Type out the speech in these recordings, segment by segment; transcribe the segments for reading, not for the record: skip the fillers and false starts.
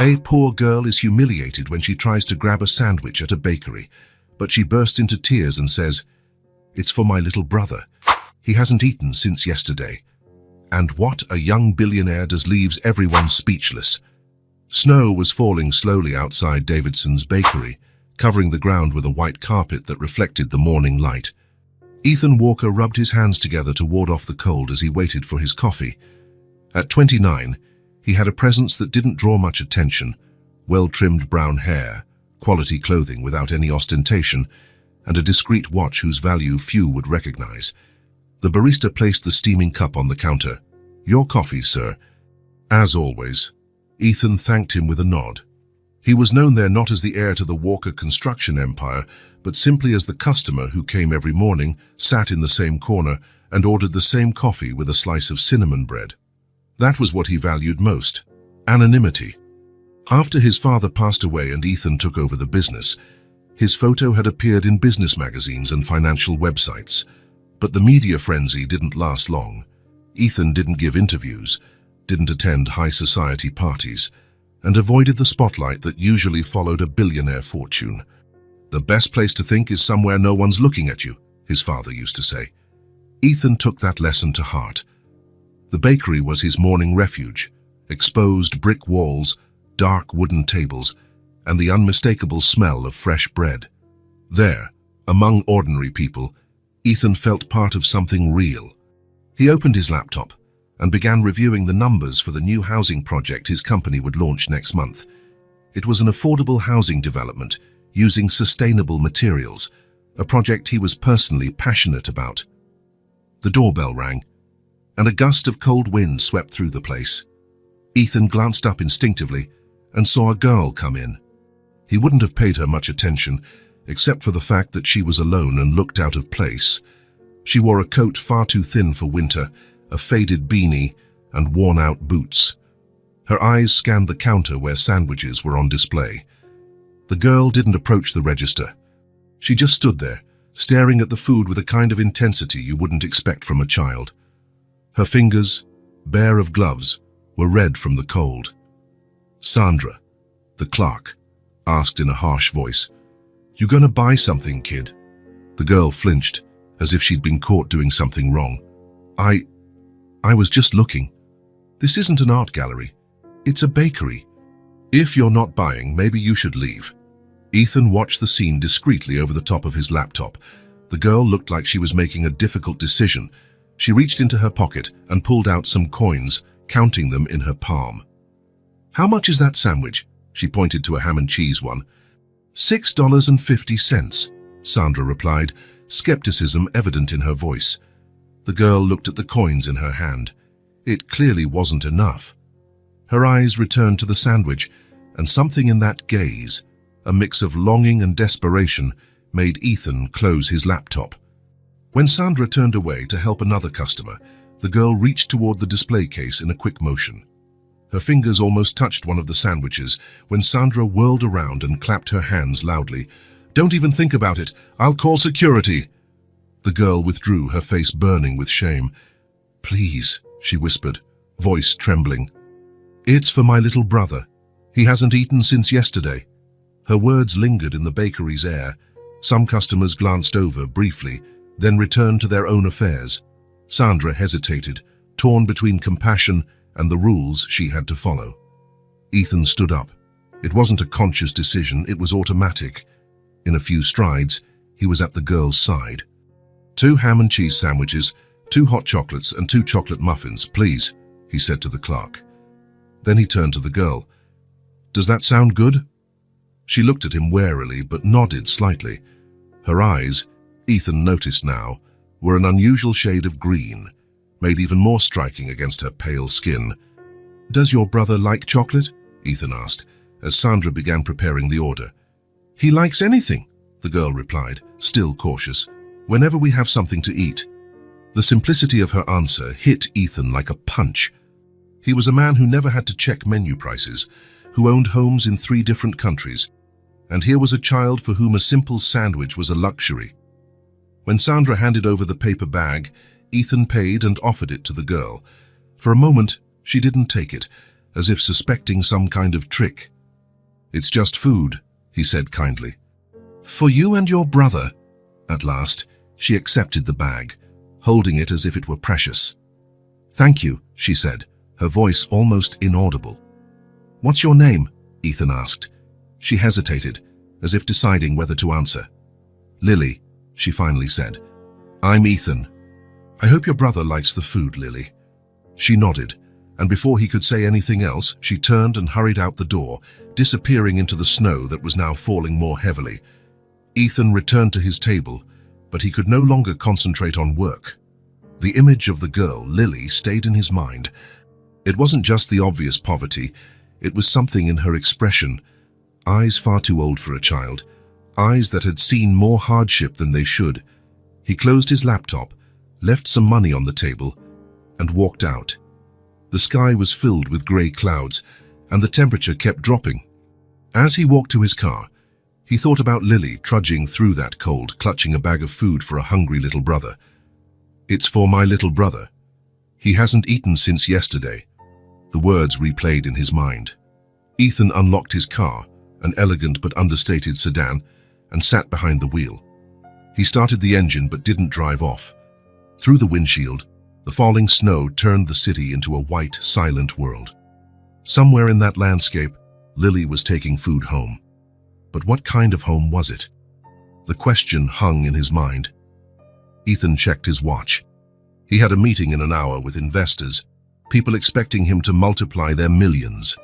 A poor girl is humiliated when she tries to grab a sandwich at a bakery, but she bursts into tears and says, "It's for my little brother. He hasn't eaten since yesterday." And what a young billionaire does leaves everyone speechless. Snow was falling slowly outside Davidson's bakery, covering the ground with a white carpet that reflected the morning light. Ethan Walker rubbed his hands together to ward off the cold as he waited for his coffee. At 29, he had a presence that didn't draw much attention: well-trimmed brown hair, quality clothing without any ostentation, and a discreet watch whose value few would recognize. The barista placed the steaming cup on the counter. "Your coffee, sir." As always, Ethan thanked him with a nod. He was known there not as the heir to the Walker construction empire, but simply as the customer who came every morning, sat in the same corner, and ordered the same coffee with a slice of cinnamon bread. That was what he valued most: anonymity. After his father passed away and Ethan took over the business, his photo had appeared in business magazines and financial websites. But the media frenzy didn't last long. Ethan didn't give interviews, didn't attend high society parties, and avoided the spotlight that usually followed a billionaire fortune. "The best place to think is somewhere no one's looking at you," his father used to say. Ethan took that lesson to heart. The bakery was his morning refuge: exposed brick walls, dark wooden tables, and the unmistakable smell of fresh bread. There, among ordinary people, Ethan felt part of something real. He opened his laptop and began reviewing the numbers for the new housing project his company would launch next month. It was an affordable housing development using sustainable materials, a project he was personally passionate about. The doorbell rang, and a gust of cold wind swept through the place. Ethan glanced up instinctively and saw a girl come in. He wouldn't have paid her much attention, except for the fact that she was alone and looked out of place. She wore a coat far too thin for winter, a faded beanie, and worn-out boots. Her eyes scanned the counter where sandwiches were on display. The girl didn't approach the register. She just stood there, staring at the food with a kind of intensity you wouldn't expect from a child. Her fingers, bare of gloves, were red from the cold. "Sandra," the clerk asked in a harsh voice, "You gonna buy something, kid?" The girl flinched, as if she'd been caught doing something wrong. I was just looking. This isn't an art gallery. It's a bakery. If you're not buying, maybe you should leave." Ethan watched the scene discreetly over the top of his laptop. The girl looked like she was making a difficult decision. She reached into her pocket and pulled out some coins, counting them in her palm. "How much is that sandwich?" She pointed to a ham and cheese one. $6.50, Sandra replied, skepticism evident in her voice. The girl looked at the coins in her hand. It clearly wasn't enough. Her eyes returned to the sandwich, and something in that gaze, a mix of longing and desperation, made Ethan close his laptop. When Sandra turned away to help another customer, the girl reached toward the display case in a quick motion. Her fingers almost touched one of the sandwiches when Sandra whirled around and clapped her hands loudly. "Don't even think about it. I'll call security." The girl withdrew, her face burning with shame. "Please," she whispered, voice trembling. "It's for my little brother. He hasn't eaten since yesterday." Her words lingered in the bakery's air. Some customers glanced over briefly, then returned to their own affairs. Sandra hesitated, torn between compassion and the rules she had to follow. Ethan stood up. It wasn't a conscious decision, it was automatic. In a few strides, he was at the girl's side. "2 ham and cheese sandwiches, 2 hot chocolates and 2 chocolate muffins, please," he said to the clerk. Then he turned to the girl. "Does that sound good?" She looked at him warily but nodded slightly. Her eyes, Ethan noticed now, were an unusual shade of green, made even more striking against her pale skin. "Does your brother like chocolate?" Ethan asked, as Sandra began preparing the order. "He likes anything," the girl replied, still cautious, "whenever we have something to eat." The simplicity of her answer hit Ethan like a punch. He was a man who never had to check menu prices, who owned homes in 3 different countries, and here was a child for whom a simple sandwich was a luxury. When Sandra handed over the paper bag, Ethan paid and offered it to the girl. For a moment, she didn't take it, as if suspecting some kind of trick. "It's just food," he said kindly. "For you and your brother." At last, she accepted the bag, holding it as if it were precious. "Thank you," she said, her voice almost inaudible. "What's your name?" Ethan asked. She hesitated, as if deciding whether to answer. "Lily," she finally said. "I'm Ethan. I hope your brother likes the food, Lily." She nodded, and before he could say anything else, she turned and hurried out the door, disappearing into the snow that was now falling more heavily. Ethan returned to his table, but he could no longer concentrate on work. The image of the girl, Lily, stayed in his mind. It wasn't just the obvious poverty, it was something in her expression. Eyes far too old for a child, eyes that had seen more hardship than they should. He closed his laptop, left some money on the table, and walked out. The sky was filled with grey clouds, and the temperature kept dropping. As he walked to his car, he thought about Lily trudging through that cold, clutching a bag of food for a hungry little brother. "It's for my little brother. He hasn't eaten since yesterday." The words replayed in his mind. Ethan unlocked his car, an elegant but understated sedan, and sat behind the wheel. He started the engine but didn't drive off. Through the windshield, the falling snow turned the city into a white, silent world. Somewhere in that landscape, Lily was taking food home. But what kind of home was it? The question hung in his mind. Ethan checked his watch. He had a meeting in an hour with investors, people expecting him to multiply their millions.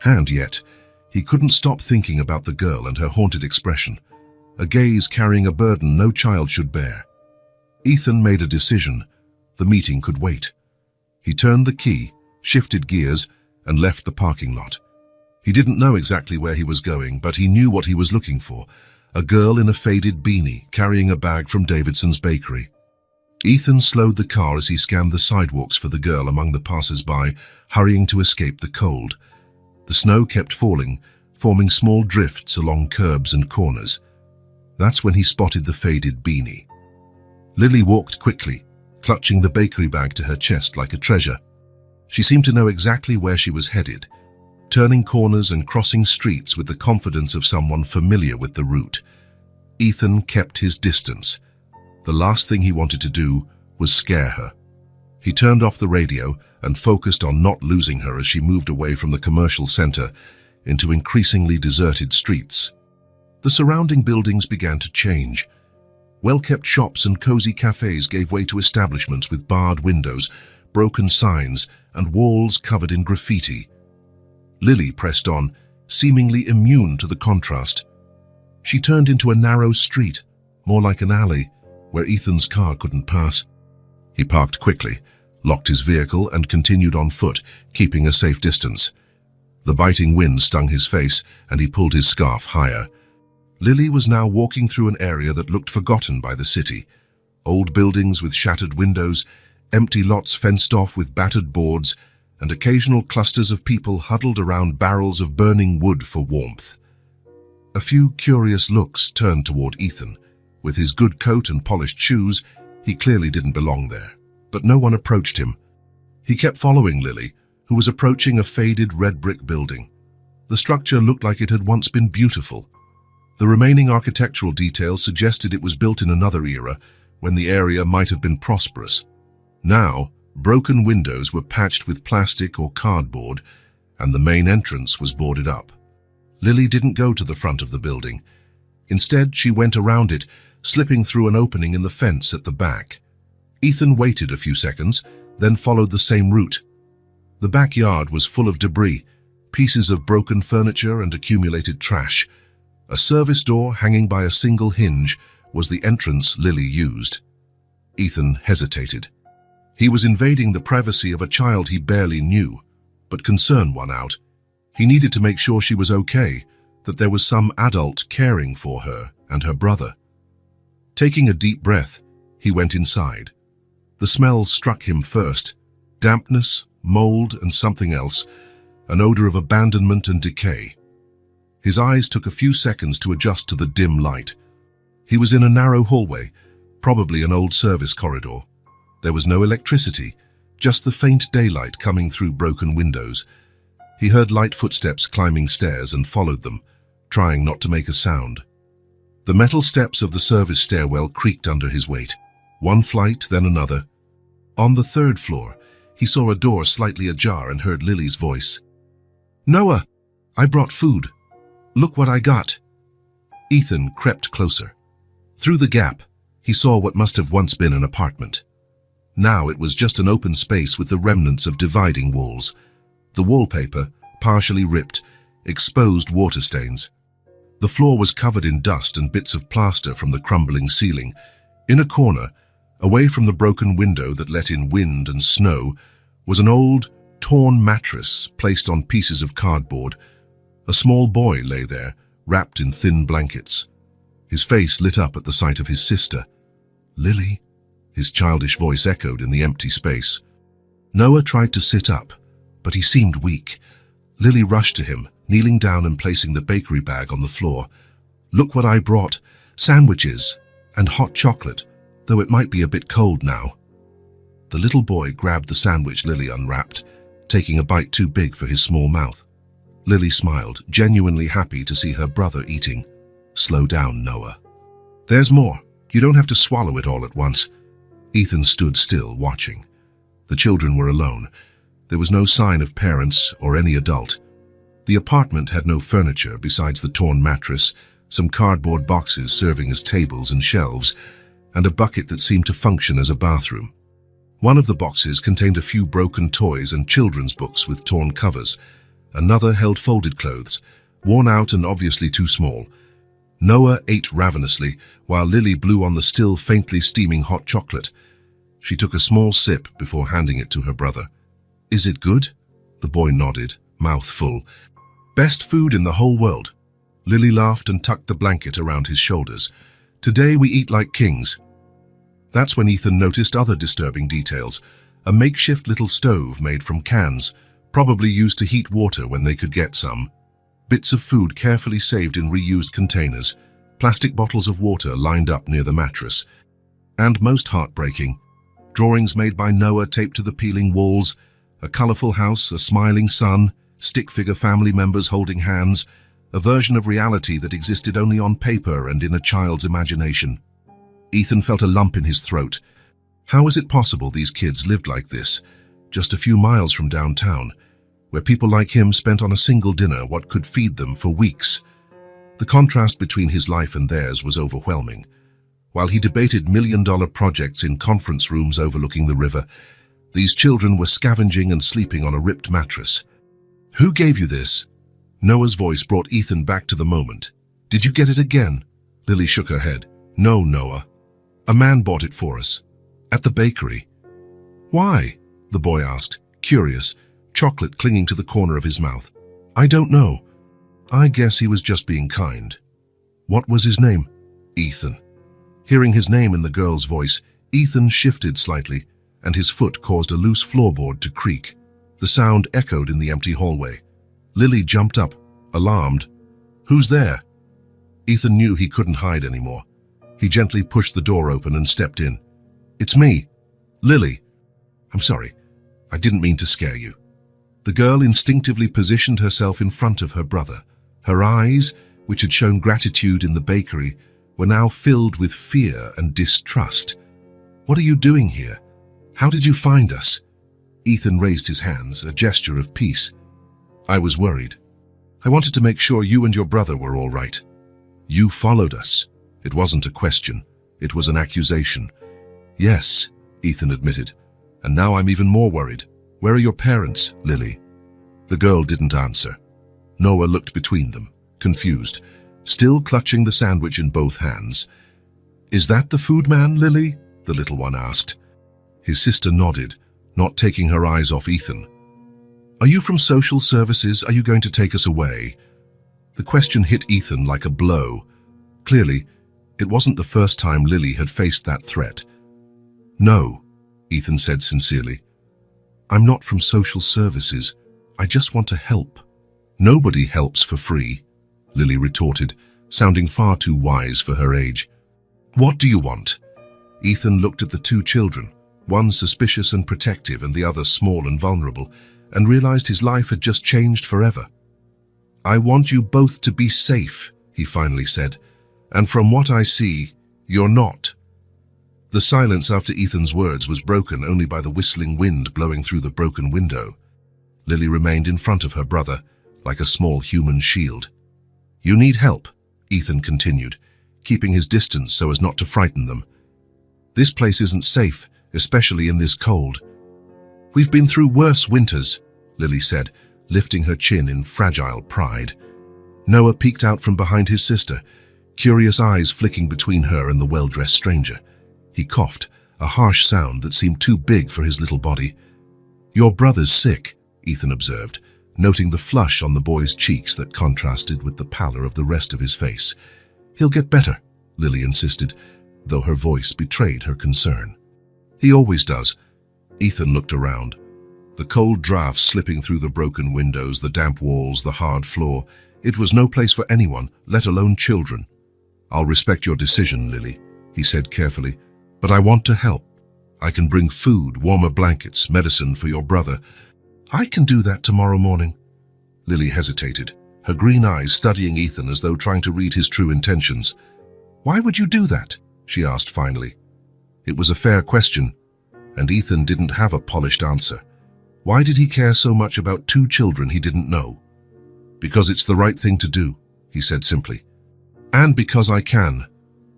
And yet, he couldn't stop thinking about the girl and her haunted expression, a gaze carrying a burden no child should bear. Ethan made a decision. The meeting could wait. He turned the key, shifted gears, and left the parking lot. He didn't know exactly where he was going, but he knew what he was looking for. A girl in a faded beanie, carrying a bag from Davidson's bakery. Ethan slowed the car as he scanned the sidewalks for the girl among the passers-by, hurrying to escape the cold. The snow kept falling, forming small drifts along curbs and corners. That's when he spotted the faded beanie. Lily walked quickly, clutching the bakery bag to her chest like a treasure. She seemed to know exactly where she was headed, turning corners and crossing streets with the confidence of someone familiar with the route. Ethan kept his distance. The last thing he wanted to do was scare her. He turned off the radio and focused on not losing her as she moved away from the commercial center into increasingly deserted streets. The surrounding buildings began to change. Well-kept shops and cozy cafes gave way to establishments with barred windows, broken signs, and walls covered in graffiti. Lily pressed on, seemingly immune to the contrast. She turned into a narrow street, more like an alley, where Ethan's car couldn't pass. He parked quickly, locked his vehicle, and continued on foot, keeping a safe distance. The biting wind stung his face, and he pulled his scarf higher. Lily was now walking through an area that looked forgotten by the city. Old buildings with shattered windows, empty lots fenced off with battered boards, and occasional clusters of people huddled around barrels of burning wood for warmth. A few curious looks turned toward Ethan. With his good coat and polished shoes, he clearly didn't belong there, but no one approached him. He kept following Lily, who was approaching a faded red brick building. The structure looked like it had once been beautiful. The remaining architectural details suggested it was built in another era, when the area might have been prosperous. Now, broken windows were patched with plastic or cardboard, and the main entrance was boarded up. Lily didn't go to the front of the building. Instead, she went around it, slipping through an opening in the fence at the back. Ethan waited a few seconds, then followed the same route. The backyard was full of debris, pieces of broken furniture and accumulated trash. A service door hanging by a single hinge was the entrance Lily used. Ethan hesitated. He was invading the privacy of a child he barely knew, but concern won out. He needed to make sure she was okay, that there was some adult caring for her and her brother. Taking a deep breath, he went inside. The smell struck him first. Dampness, mold, and something else, an odor of abandonment and decay. His eyes took a few seconds to adjust to the dim light. He was in a narrow hallway, probably an old service corridor. There was no electricity, just the faint daylight coming through broken windows. He heard light footsteps climbing stairs and followed them, trying not to make a sound. The metal steps of the service stairwell creaked under his weight. One flight, then another. On the third floor, he saw a door slightly ajar and heard Lily's voice. "Noah, I brought food. Look what I got." Ethan crept closer. Through the gap, he saw what must have once been an apartment. Now it was just an open space with the remnants of dividing walls. The wallpaper, partially ripped, exposed water stains. The floor was covered in dust and bits of plaster from the crumbling ceiling. In a corner, away from the broken window that let in wind and snow, was an old, torn mattress placed on pieces of cardboard. A small boy lay there, wrapped in thin blankets. His face lit up at the sight of his sister. "Lily?" His childish voice echoed in the empty space. Noah tried to sit up, but he seemed weak. Lily rushed to him, kneeling down and placing the bakery bag on the floor. "Look what I brought. Sandwiches and hot chocolate, though it might be a bit cold now." The little boy grabbed the sandwich Lily unwrapped, taking a bite too big for his small mouth. Lily smiled, genuinely happy to see her brother eating. "Slow down, Noah. There's more. You don't have to swallow it all at once." Ethan stood still, watching. The children were alone. There was no sign of parents or any adult. The apartment had no furniture besides the torn mattress, some cardboard boxes serving as tables and shelves, and a bucket that seemed to function as a bathroom. One of the boxes contained a few broken toys and children's books with torn covers. Another held folded clothes, worn out and obviously too small. Noah ate ravenously, while Lily blew on the still faintly steaming hot chocolate. She took a small sip before handing it to her brother. "Is it good?" The boy nodded, mouth full. "Best food in the whole world." Lily laughed and tucked the blanket around his shoulders. "Today we eat like kings." That's when Ethan noticed other disturbing details. A makeshift little stove made from cans, probably used to heat water when they could get some. Bits of food carefully saved in reused containers, plastic bottles of water lined up near the mattress. And most heartbreaking, drawings made by Noah taped to the peeling walls, a colorful house, a smiling sun, stick-figure family members holding hands, a version of reality that existed only on paper and in a child's imagination. Ethan felt a lump in his throat. How is it possible these kids lived like this, just a few miles from downtown, where people like him spent on a single dinner what could feed them for weeks? The contrast between his life and theirs was overwhelming. While he debated million-dollar projects in conference rooms overlooking the river, these children were scavenging and sleeping on a ripped mattress. "Who gave you this?" Noah's voice brought Ethan back to the moment. "Did you get it again?" Lily shook her head. "No, Noah. A man bought it for us. At the bakery." "Why?" the boy asked, curious, chocolate clinging to the corner of his mouth. "I don't know. I guess he was just being kind." "What was his name?" "Ethan." Hearing his name in the girl's voice, Ethan shifted slightly, and his foot caused a loose floorboard to creak. The sound echoed in the empty hallway. Lily jumped up, alarmed. "Who's there?" Ethan knew he couldn't hide anymore. He gently pushed the door open and stepped in. "It's me, Lily. I'm sorry. I didn't mean to scare you." The girl instinctively positioned herself in front of her brother. Her eyes, which had shown gratitude in the bakery, were now filled with fear and distrust. "What are you doing here? How did you find us?" Ethan raised his hands, a gesture of peace. "I was worried. I wanted to make sure you and your brother were all right. You followed us." It wasn't a question. It was an accusation. "Yes," Ethan admitted. "And now I'm even more worried. Where are your parents, Lily?" The girl didn't answer. Noah looked between them, confused, still clutching the sandwich in both hands. "Is that the food man, Lily?" the little one asked. His sister nodded, not taking her eyes off Ethan. "Are you from social services? Are you going to take us away?" The question hit Ethan like a blow. Clearly, it wasn't the first time Lily had faced that threat. "No," Ethan said sincerely. "I'm not from social services. I just want to help." "Nobody helps for free," Lily retorted, sounding far too wise for her age. "What do you want?" Ethan looked at the two children, one suspicious and protective and the other small and vulnerable, and realized his life had just changed forever. "I want you both to be safe," he finally said, "and from what I see, you're not." The silence after Ethan's words was broken only by the whistling wind blowing through the broken window. Lily remained in front of her brother, like a small human shield. "You need help," Ethan continued, keeping his distance so as not to frighten them. "This place isn't safe, especially in this cold." "We've been through worse winters," Lily said, lifting her chin in fragile pride. Noah peeked out from behind his sister, curious eyes flicking between her and the well-dressed stranger. He coughed, a harsh sound that seemed too big for his little body. "Your brother's sick," Ethan observed, noting the flush on the boy's cheeks that contrasted with the pallor of the rest of his face. "He'll get better," Lily insisted, though her voice betrayed her concern. "He always does." Ethan looked around. The cold drafts slipping through the broken windows, the damp walls, the hard floor. It was no place for anyone, let alone children. "I'll respect your decision, Lily," he said carefully, "but I want to help. I can bring food, warmer blankets, medicine for your brother." "I can do that tomorrow morning." Lily hesitated, her green eyes studying Ethan as though trying to read his true intentions. "Why would you do that?" she asked finally. It was a fair question, and Ethan didn't have a polished answer. Why did he care so much about two children he didn't know? "Because it's the right thing to do," he said simply. "And because I can."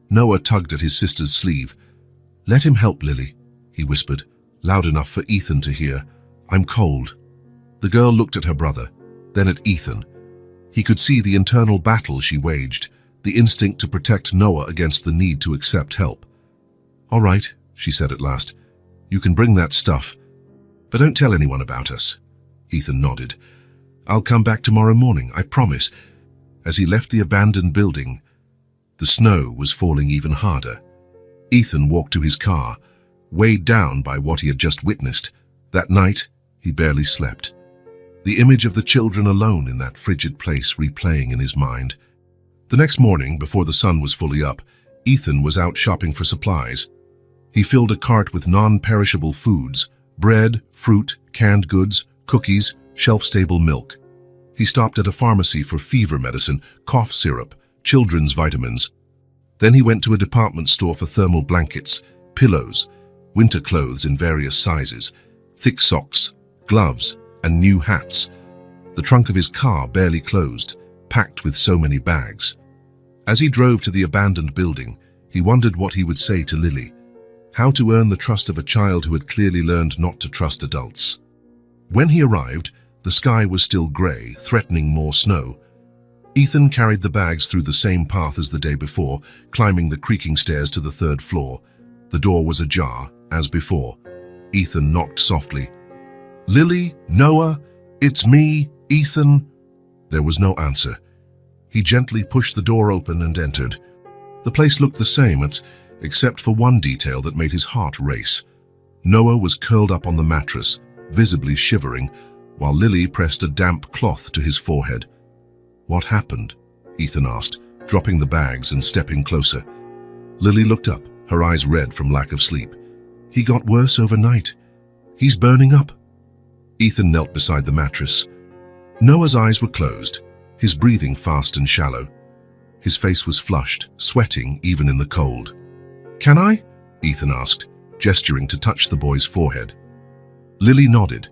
Noah tugged at his sister's sleeve. "Let him help, Lily," he whispered, loud enough for Ethan to hear. "I'm cold." The girl looked at her brother, then at Ethan. He could see the internal battle she waged, the instinct to protect Noah against the need to accept help. "All right," she said at last. "You can bring that stuff, but don't tell anyone about us." Ethan nodded. "I'll come back tomorrow morning, I promise." As he left the abandoned building, the snow was falling even harder. Ethan walked to his car, weighed down by what he had just witnessed. That night, he barely slept. The image of the children alone in that frigid place replaying in his mind. The next morning, before the sun was fully up, Ethan was out shopping for supplies. He filled a cart with non-perishable foods: bread, fruit, canned goods, cookies, shelf-stable milk. He stopped at a pharmacy for fever medicine, cough syrup, children's vitamins. Then he went to a department store for thermal blankets, pillows, winter clothes in various sizes, thick socks, gloves, and new hats. The trunk of his car barely closed, packed with so many bags. As he drove to the abandoned building, he wondered what he would say to Lily. How to earn the trust of a child who had clearly learned not to trust adults. When he arrived, the sky was still grey, threatening more snow. Ethan carried the bags through the same path as the day before, climbing the creaking stairs to the third floor. The door was ajar, as before. Ethan knocked softly. "Lily, Noah, it's me, Ethan." There was no answer. He gently pushed the door open and entered. The place looked the same, except for one detail that made his heart race. Noah was curled up on the mattress, visibly shivering, while Lily pressed a damp cloth to his forehead. "What happened?" Ethan asked, dropping the bags and stepping closer. Lily looked up, her eyes red from lack of sleep. "He got worse overnight. He's burning up." Ethan knelt beside the mattress. Noah's eyes were closed, his breathing fast and shallow. His face was flushed, sweating even in the cold. "Can I?" Ethan asked, gesturing to touch the boy's forehead. Lily nodded.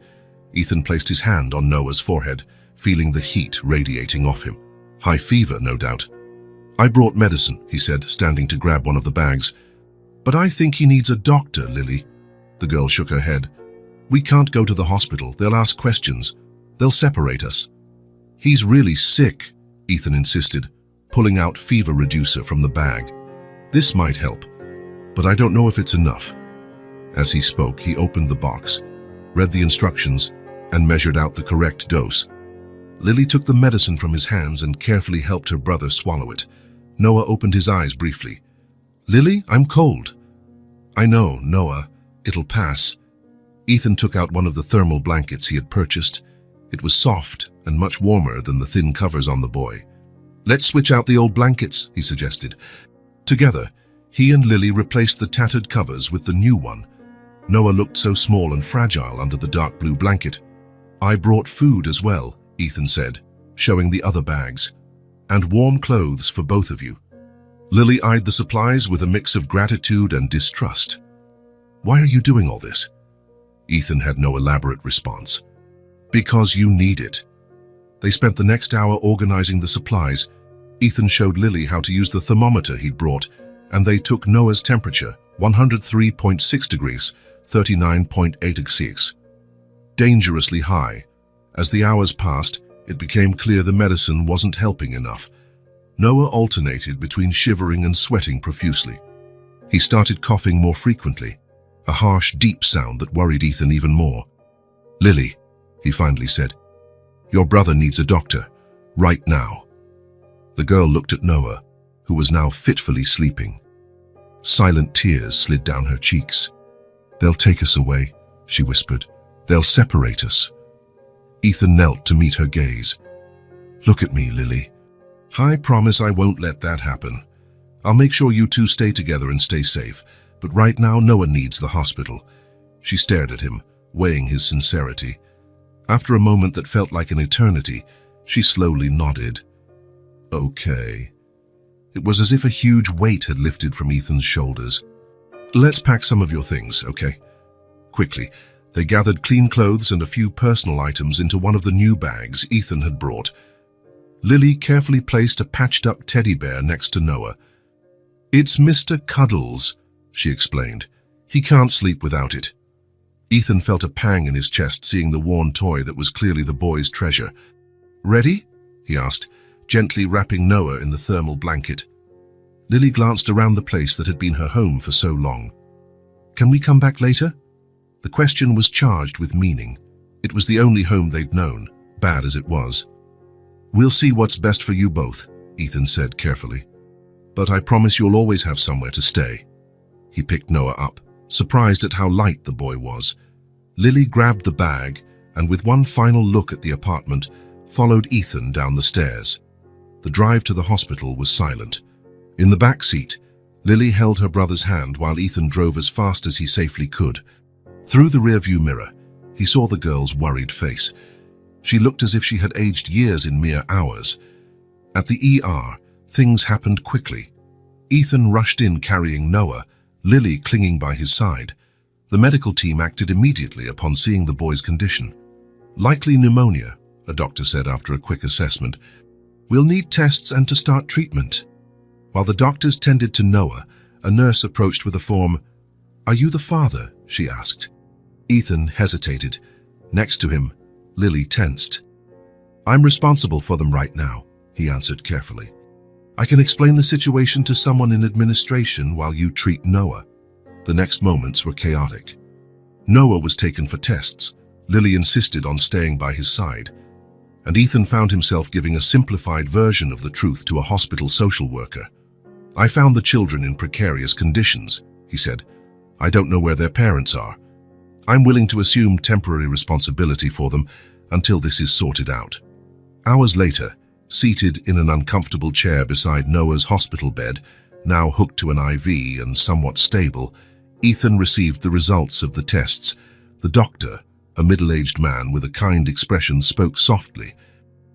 Ethan placed his hand on Noah's forehead, feeling the heat radiating off him. High fever, no doubt. "I brought medicine," he said, standing to grab one of the bags. "But I think he needs a doctor, Lily." The girl shook her head. "We can't go to the hospital. They'll ask questions. They'll separate us." "He's really sick," Ethan insisted, pulling out fever reducer from the bag. "This might help, but I don't know if it's enough." As he spoke, he opened the box, read the instructions, and measured out the correct dose. Lily took the medicine from his hands and carefully helped her brother swallow it. Noah opened his eyes briefly. "Lily, I'm cold." "I know, Noah. It'll pass." Ethan took out one of the thermal blankets he had purchased. It was soft and much warmer than the thin covers on the boy. "Let's switch out the old blankets," he suggested. Together, he and Lily replaced the tattered covers with the new one. Noah looked so small and fragile under the dark blue blanket. I brought food as well, Ethan said, showing the other bags, and warm clothes for both of you. Lily eyed the supplies with a mix of gratitude and distrust. Why are you doing all this? Ethan had no elaborate response. Because you need it. They spent the next hour organizing the supplies. Ethan showed Lily how to use the thermometer he'd brought, and they took Noah's temperature, 103.6 degrees, 39.86. Dangerously high. As the hours passed, it became clear the medicine wasn't helping enough. Noah alternated between shivering and sweating profusely. He started coughing more frequently, a harsh, deep sound that worried Ethan even more. Lily, he finally said, your brother needs a doctor, right now. The girl looked at Noah, who was now fitfully sleeping. Silent tears slid down her cheeks. They'll take us away, she whispered. They'll separate us. Ethan knelt to meet her gaze. Look at me, Lily. I promise I won't let that happen. I'll make sure you two stay together and stay safe, but right now Noah needs the hospital. She stared at him, weighing his sincerity. After a moment that felt like an eternity, she slowly nodded. Okay. It was as if a huge weight had lifted from Ethan's shoulders. Let's pack some of your things, okay? Quickly, they gathered clean clothes and a few personal items into one of the new bags Ethan had brought. Lily carefully placed a patched-up teddy bear next to Noah. It's Mr. Cuddles, she explained. He can't sleep without it. Ethan felt a pang in his chest seeing the worn toy that was clearly the boy's treasure. Ready? He asked, gently wrapping Noah in the thermal blanket. Lily glanced around the place that had been her home for so long. Can we come back later? The question was charged with meaning. It was the only home they'd known, bad as it was. We'll see what's best for you both, Ethan said carefully. But I promise you'll always have somewhere to stay. He picked Noah up, surprised at how light the boy was. Lily grabbed the bag and, with one final look at the apartment, followed Ethan down the stairs. The drive to the hospital was silent. In the back seat, Lily held her brother's hand while Ethan drove as fast as he safely could. Through the rearview mirror, he saw the girl's worried face. She looked as if she had aged years in mere hours. At the ER, things happened quickly. Ethan rushed in carrying Noah, Lily clinging by his side. The medical team acted immediately upon seeing the boy's condition. Likely pneumonia, a doctor said after a quick assessment. We'll need tests and to start treatment. While the doctors tended to Noah, a nurse approached with a form. Are you the father? She asked. Ethan hesitated. Next to him, Lily tensed. I'm responsible for them right now, he answered carefully. I can explain the situation to someone in administration while you treat Noah. The next moments were chaotic. Noah was taken for tests. Lily insisted on staying by his side, and Ethan found himself giving a simplified version of the truth to a hospital social worker. I found the children in precarious conditions, he said. I don't know where their parents are. I'm willing to assume temporary responsibility for them until this is sorted out. Hours later, seated in an uncomfortable chair beside Noah's hospital bed, now hooked to an IV and somewhat stable, Ethan received the results of the tests. The doctor, a middle-aged man with a kind expression, spoke softly.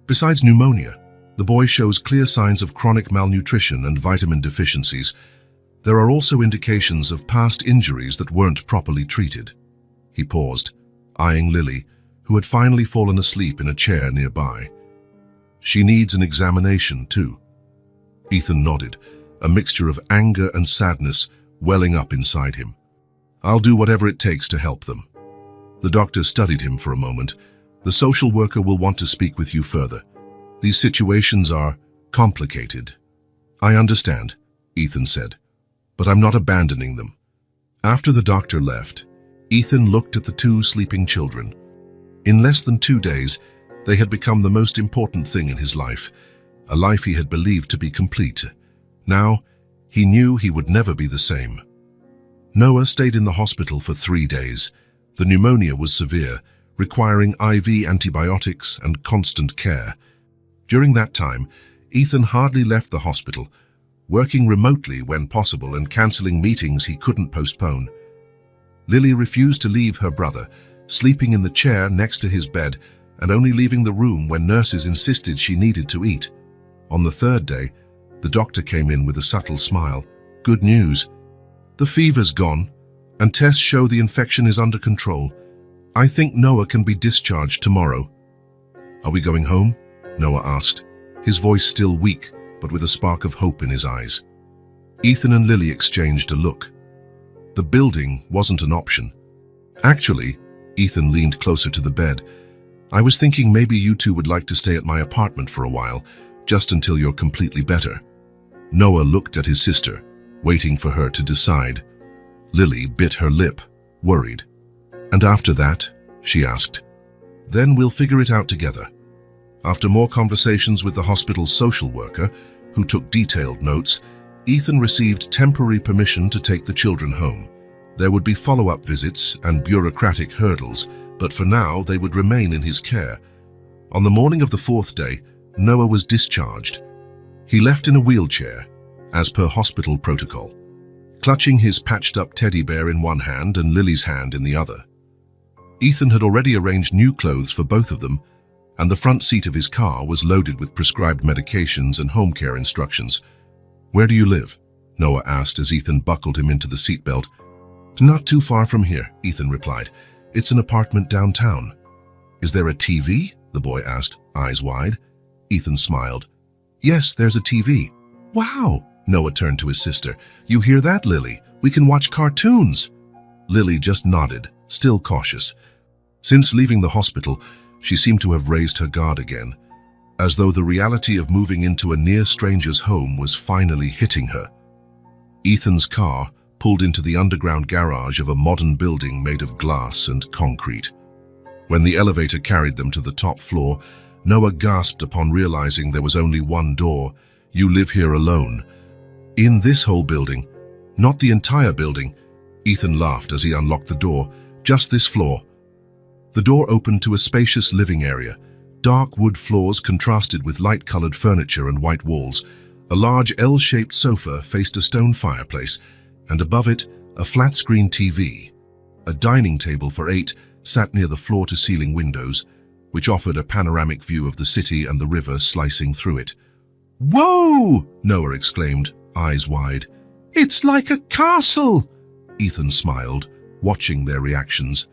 Besides pneumonia, the boy shows clear signs of chronic malnutrition and vitamin deficiencies. There are also indications of past injuries that weren't properly treated. He paused, eyeing Lily, who had finally fallen asleep in a chair nearby. She needs an examination, too. Ethan nodded, a mixture of anger and sadness welling up inside him. I'll do whatever it takes to help them. The doctor studied him for a moment. The social worker will want to speak with you further. These situations are complicated. I understand, Ethan said, but I'm not abandoning them. After the doctor left, Ethan looked at the two sleeping children. In less than 2 days, they had become the most important thing in his life, a life he had believed to be complete. Now, he knew he would never be the same. Noah stayed in the hospital for 3 days. The pneumonia was severe, requiring IV antibiotics and constant care. During that time, Ethan hardly left the hospital, working remotely when possible and cancelling meetings he couldn't postpone. Lily refused to leave her brother, sleeping in the chair next to his bed and only leaving the room when nurses insisted she needed to eat. On the third day, the doctor came in with a subtle smile. Good news. The fever's gone, and tests show the infection is under control. I think Noah can be discharged tomorrow. Are we going home? Noah asked, his voice still weak, but with a spark of hope in his eyes. Ethan and Lily exchanged a look. The building wasn't an option. Actually, Ethan leaned closer to the bed. I was thinking maybe you two would like to stay at my apartment for a while, just until you're completely better. Noah looked at his sister, waiting for her to decide. Lily bit her lip, worried. And after that? She asked. Then we'll figure it out together. After more conversations with the hospital's social worker, who took detailed notes, Ethan received temporary permission to take the children home. There would be follow-up visits and bureaucratic hurdles, but for now they would remain in his care. On the morning of the fourth day, Noah was discharged. He left in a wheelchair, as per hospital protocol, clutching his patched-up teddy bear in one hand and Lily's hand in the other. Ethan had already arranged new clothes for both of them, and the front seat of his car was loaded with prescribed medications and home care instructions. Where do you live? Noah asked as Ethan buckled him into the seatbelt. Not too far from here, Ethan replied. It's an apartment downtown. Is there a TV? The boy asked, eyes wide. Ethan smiled. Yes, there's a TV. Wow! Noah turned to his sister. You hear that, Lily? We can watch cartoons. Lily just nodded, still cautious. Since leaving the hospital, she seemed to have raised her guard again, as though the reality of moving into a near stranger's home was finally hitting her. Ethan's car pulled into the underground garage of a modern building made of glass and concrete. When the elevator carried them to the top floor, Noah gasped upon realizing there was only one door. You live here alone. In this whole building, not the entire building. Ethan laughed as he unlocked the door. Just this floor. The door opened to a spacious living area. Dark wood floors contrasted with light-colored furniture and white walls. A large L-shaped sofa faced a stone fireplace, and above it, a flat-screen TV. A dining table for 8 sat near the floor-to-ceiling windows, which offered a panoramic view of the city and the river slicing through it. Whoa! Noah exclaimed, eyes wide. It's like a castle! Ethan smiled, watching their reactions.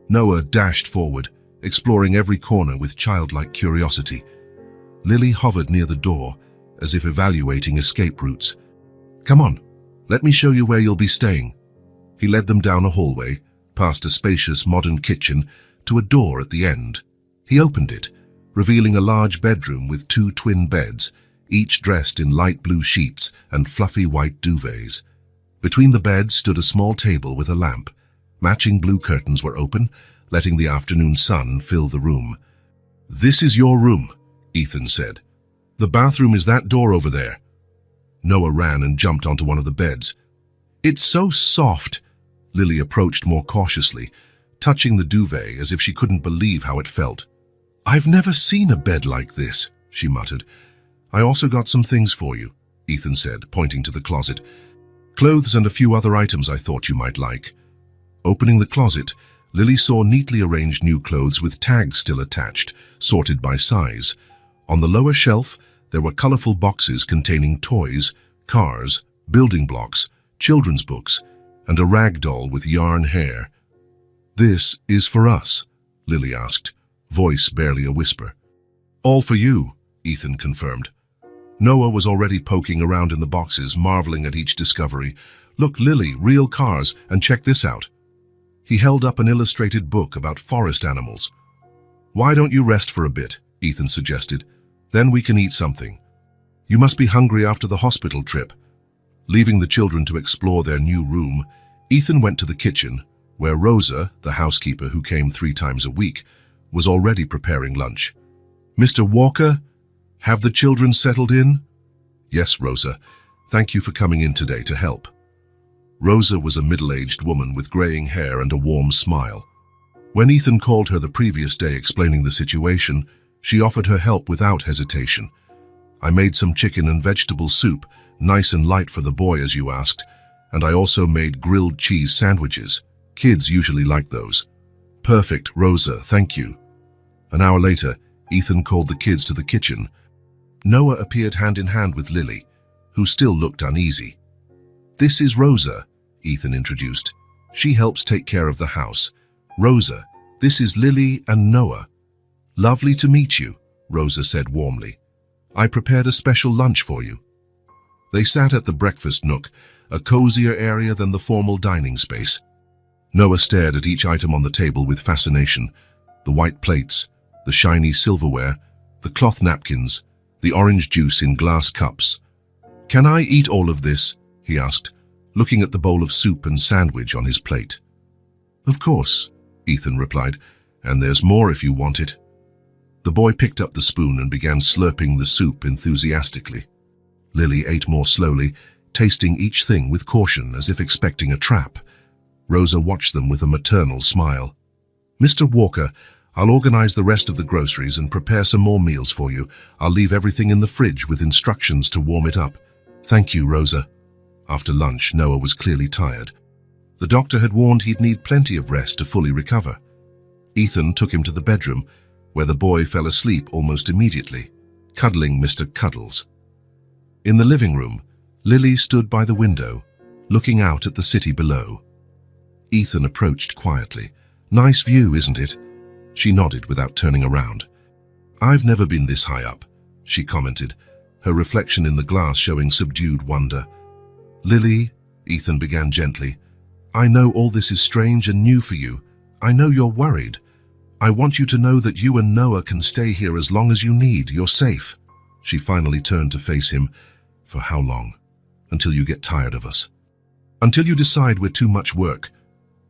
Noah dashed forward, exploring every corner with childlike curiosity. Lily hovered near the door, as if evaluating escape routes. Come on, let me show you where you'll be staying. He led them down a hallway, past a spacious modern kitchen, to a door at the end. He opened it, revealing a large bedroom with 2 twin beds, each dressed in light blue sheets and fluffy white duvets. Between the beds stood a small table with a lamp. Matching blue curtains were open, letting the afternoon sun fill the room. This is your room, Ethan said. The bathroom is that door over there. Noah ran and jumped onto one of the beds. It's so soft. Lily approached more cautiously, touching the duvet as if she couldn't believe how it felt. I've never seen a bed like this, she muttered. I also got some things for you, Ethan said, pointing to the closet. Clothes and a few other items I thought you might like. Opening the closet, Lily saw neatly arranged new clothes with tags still attached, sorted by size. On the lower shelf, there were colorful boxes containing toys, cars, building blocks, children's books, and a rag doll with yarn hair. This is for us, Lily asked, voice barely a whisper. All for you, Ethan confirmed. Noah was already poking around in the boxes, marveling at each discovery. Look, Lily, real cars, and check this out. He held up an illustrated book about forest animals. Why don't you rest for a bit, Ethan suggested. Then we can eat something. You must be hungry after the hospital trip. Leaving the children to explore their new room, Ethan went to the kitchen, where Rosa, the housekeeper who came 3 times a week, was already preparing lunch. Mr. Walker, have the children settled in? Yes, Rosa. Thank you for coming in today to help. Rosa was a middle-aged woman with graying hair and a warm smile. When Ethan called her the previous day explaining the situation, she offered her help without hesitation. I made some chicken and vegetable soup, nice and light for the boy as you asked, and I also made grilled cheese sandwiches. Kids usually like those. Perfect, Rosa, thank you. An hour later, Ethan called the kids to the kitchen. Noah appeared hand in hand with Lily, who still looked uneasy. "This is Rosa," Ethan introduced. "She helps take care of the house. Rosa, this is Lily and Noah." "Lovely to meet you," Rosa said warmly. "I prepared a special lunch for you." They sat at the breakfast nook, a cozier area than the formal dining space. Noah stared at each item on the table with fascination. The white plates, the shiny silverware, the cloth napkins, the orange juice in glass cups. "Can I eat all of this?" he asked, looking at the bowl of soup and sandwich on his plate. "Of course," Ethan replied, "and there's more if you want it." The boy picked up the spoon and began slurping the soup enthusiastically. Lily ate more slowly, tasting each thing with caution as if expecting a trap. Rosa watched them with a maternal smile. "Mr. Walker, I'll organize the rest of the groceries and prepare some more meals for you. I'll leave everything in the fridge with instructions to warm it up." "Thank you, Rosa." After lunch, Noah was clearly tired. The doctor had warned he'd need plenty of rest to fully recover. Ethan took him to the bedroom, where the boy fell asleep almost immediately, cuddling Mr. Cuddles. In the living room, Lily stood by the window, looking out at the city below. Ethan approached quietly. "Nice view, isn't it?" She nodded without turning around. "I've never been this high up," she commented, her reflection in the glass showing subdued wonder. "Lily," Ethan began gently, "I know all this is strange and new for you. I know you're worried. I want you to know that you and Noah can stay here as long as you need. You're safe." She finally turned to face him. "For how long? Until you get tired of us. Until you decide we're too much work."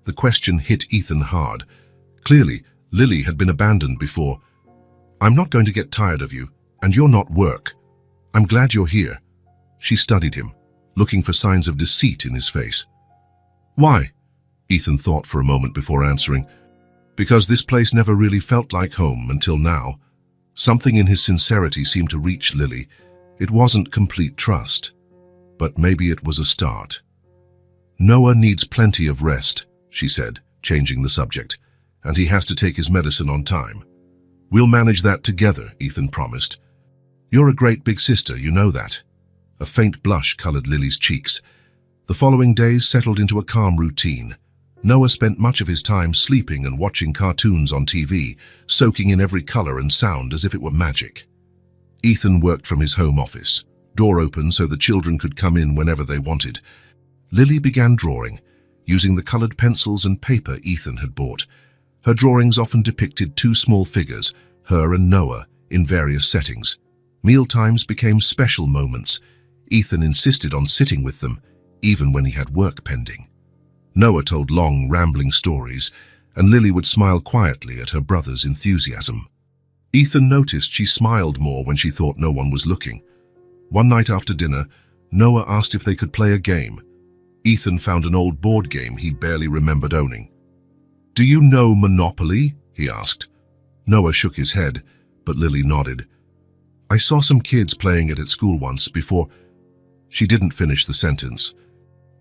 The question hit Ethan hard. Clearly, Lily had been abandoned before. "I'm not going to get tired of you, and you're not work. I'm glad you're here." She studied him, looking for signs of deceit in his face. "Why?" Ethan thought for a moment before answering. "Because this place never really felt like home until now." Something in his sincerity seemed to reach Lily. It wasn't complete trust, but maybe it was a start. "Noah needs plenty of rest," she said, changing the subject, "and he has to take his medicine on time. We'll manage that together," Ethan promised. "You're a great big sister, you know that." A faint blush colored Lily's cheeks. The following days settled into a calm routine. Noah spent much of his time sleeping and watching cartoons on TV, soaking in every color and sound as if it were magic. Ethan worked from his home office, door open so the children could come in whenever they wanted. Lily began drawing, using the colored pencils and paper Ethan had bought. Her drawings often depicted two small figures, her and Noah, in various settings. Mealtimes became special moments. Ethan insisted on sitting with them, even when he had work pending. Noah told long, rambling stories, and Lily would smile quietly at her brother's enthusiasm. Ethan noticed she smiled more when she thought no one was looking. One night after dinner, Noah asked if they could play a game. Ethan found an old board game he barely remembered owning. "Do you know Monopoly?" he asked. Noah shook his head, but Lily nodded. "I saw some kids playing it at school once before—" She didn't finish the sentence.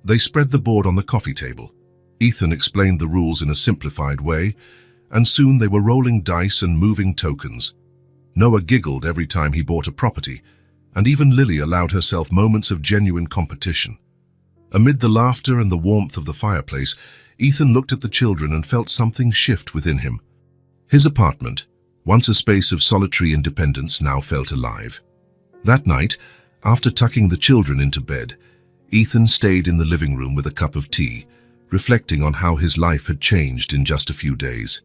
They spread the board on the coffee table. Ethan explained the rules in a simplified way, and soon they were rolling dice and moving tokens. Noah giggled every time he bought a property, and even Lily allowed herself moments of genuine competition. Amid the laughter and the warmth of the fireplace, Ethan looked at the children and felt something shift within him. His apartment, once a space of solitary independence, now felt alive. That night, after tucking the children into bed, Ethan stayed in the living room with a cup of tea, reflecting on how his life had changed in just a few days.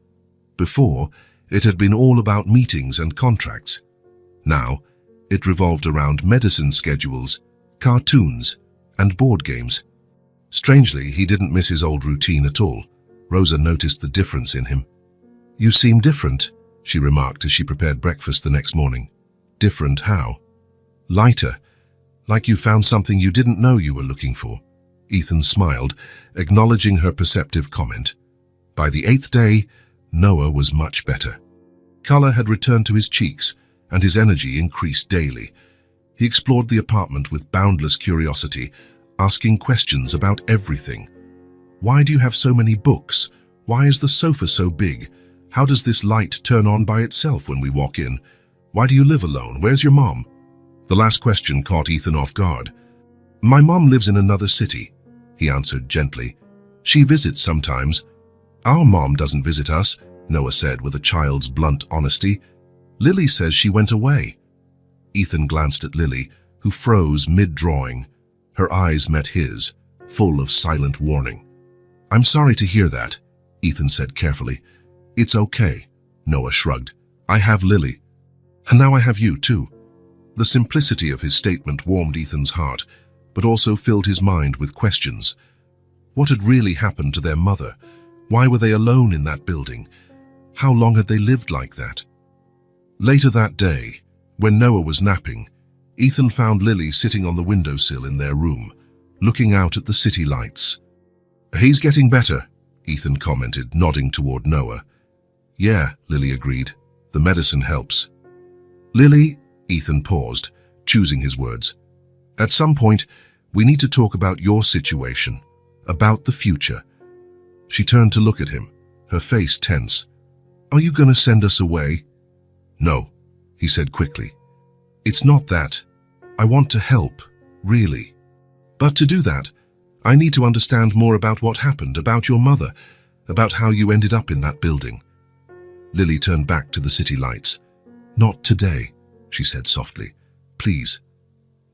Before, it had been all about meetings and contracts. Now, it revolved around medicine schedules, cartoons, and board games. Strangely, he didn't miss his old routine at all. Rosa noticed the difference in him. "You seem different," she remarked as she prepared breakfast the next morning. "Different how?" "Lighter. Like you found something you didn't know you were looking for." Ethan smiled, acknowledging her perceptive comment. By the 8th day, Noah was much better. Color had returned to his cheeks, and his energy increased daily. He explored the apartment with boundless curiosity, asking questions about everything. "Why do you have so many books? Why is the sofa so big? How does this light turn on by itself when we walk in? Why do you live alone? Where's your mom? The last question caught Ethan off guard. My mom lives in another city, he answered gently. She visits sometimes. Our mom doesn't visit us, Noah said with a child's blunt honesty. Lily says she went away. Ethan glanced at Lily, who froze mid-drawing. Her eyes met his, full of silent warning. I'm sorry to hear that, Ethan said carefully. It's okay, Noah shrugged. I have Lily. And now I have you too. The simplicity of his statement warmed Ethan's heart, but also filled his mind with questions. What had really happened to their mother? Why were they alone in that building? How long had they lived like that? Later that day, when Noah was napping, Ethan found Lily sitting on the windowsill in their room, looking out at the city lights. He's getting better, Ethan commented, nodding toward Noah. Yeah, Lily agreed. The medicine helps. Lily, Ethan paused, choosing his words. At some point, we need to talk about your situation, about the future. She turned to look at him, her face tense. Are you going to send us away? No, he said quickly. It's not that. I want to help, really. But to do that, I need to understand more about what happened, about your mother, about how you ended up in that building. Lily turned back to the city lights. Not today, she said softly. Please.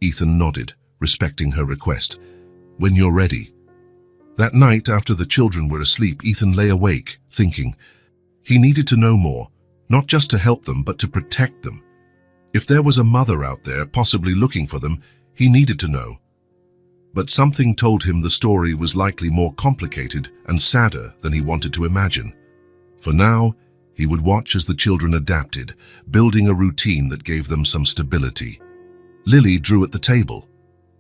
Ethan nodded, respecting her request. When you're ready. That night, after the children were asleep, Ethan lay awake, thinking. He needed to know more, not just to help them, but to protect them. If there was a mother out there, possibly looking for them, he needed to know. But something told him the story was likely more complicated and sadder than he wanted to imagine. For now, he would watch as the children adapted, building a routine that gave them some stability. Lily drew at the table.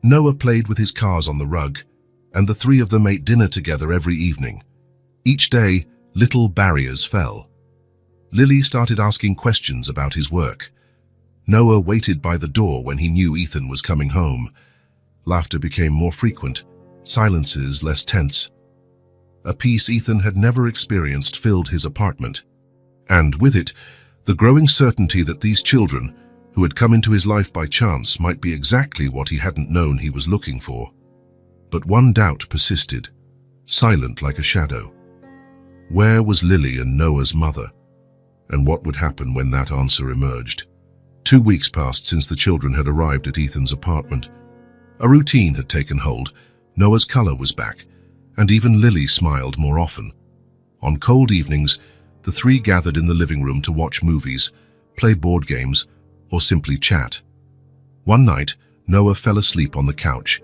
Noah played with his cars on the rug, and the three of them ate dinner together every evening. Each day, little barriers fell. Lily started asking questions about his work. Noah waited by the door when he knew Ethan was coming home. Laughter became more frequent, silences less tense. A peace Ethan had never experienced filled his apartment. And with it, the growing certainty that these children, who had come into his life by chance, might be exactly what he hadn't known he was looking for. But one doubt persisted, silent like a shadow. Where was Lily and Noah's mother? And what would happen when that answer emerged? 2 weeks passed since the children had arrived at Ethan's apartment. A routine had taken hold, Noah's color was back, and even Lily smiled more often. On cold evenings, the three gathered in the living room to watch movies, play board games, or simply chat. One night, Noah fell asleep on the couch,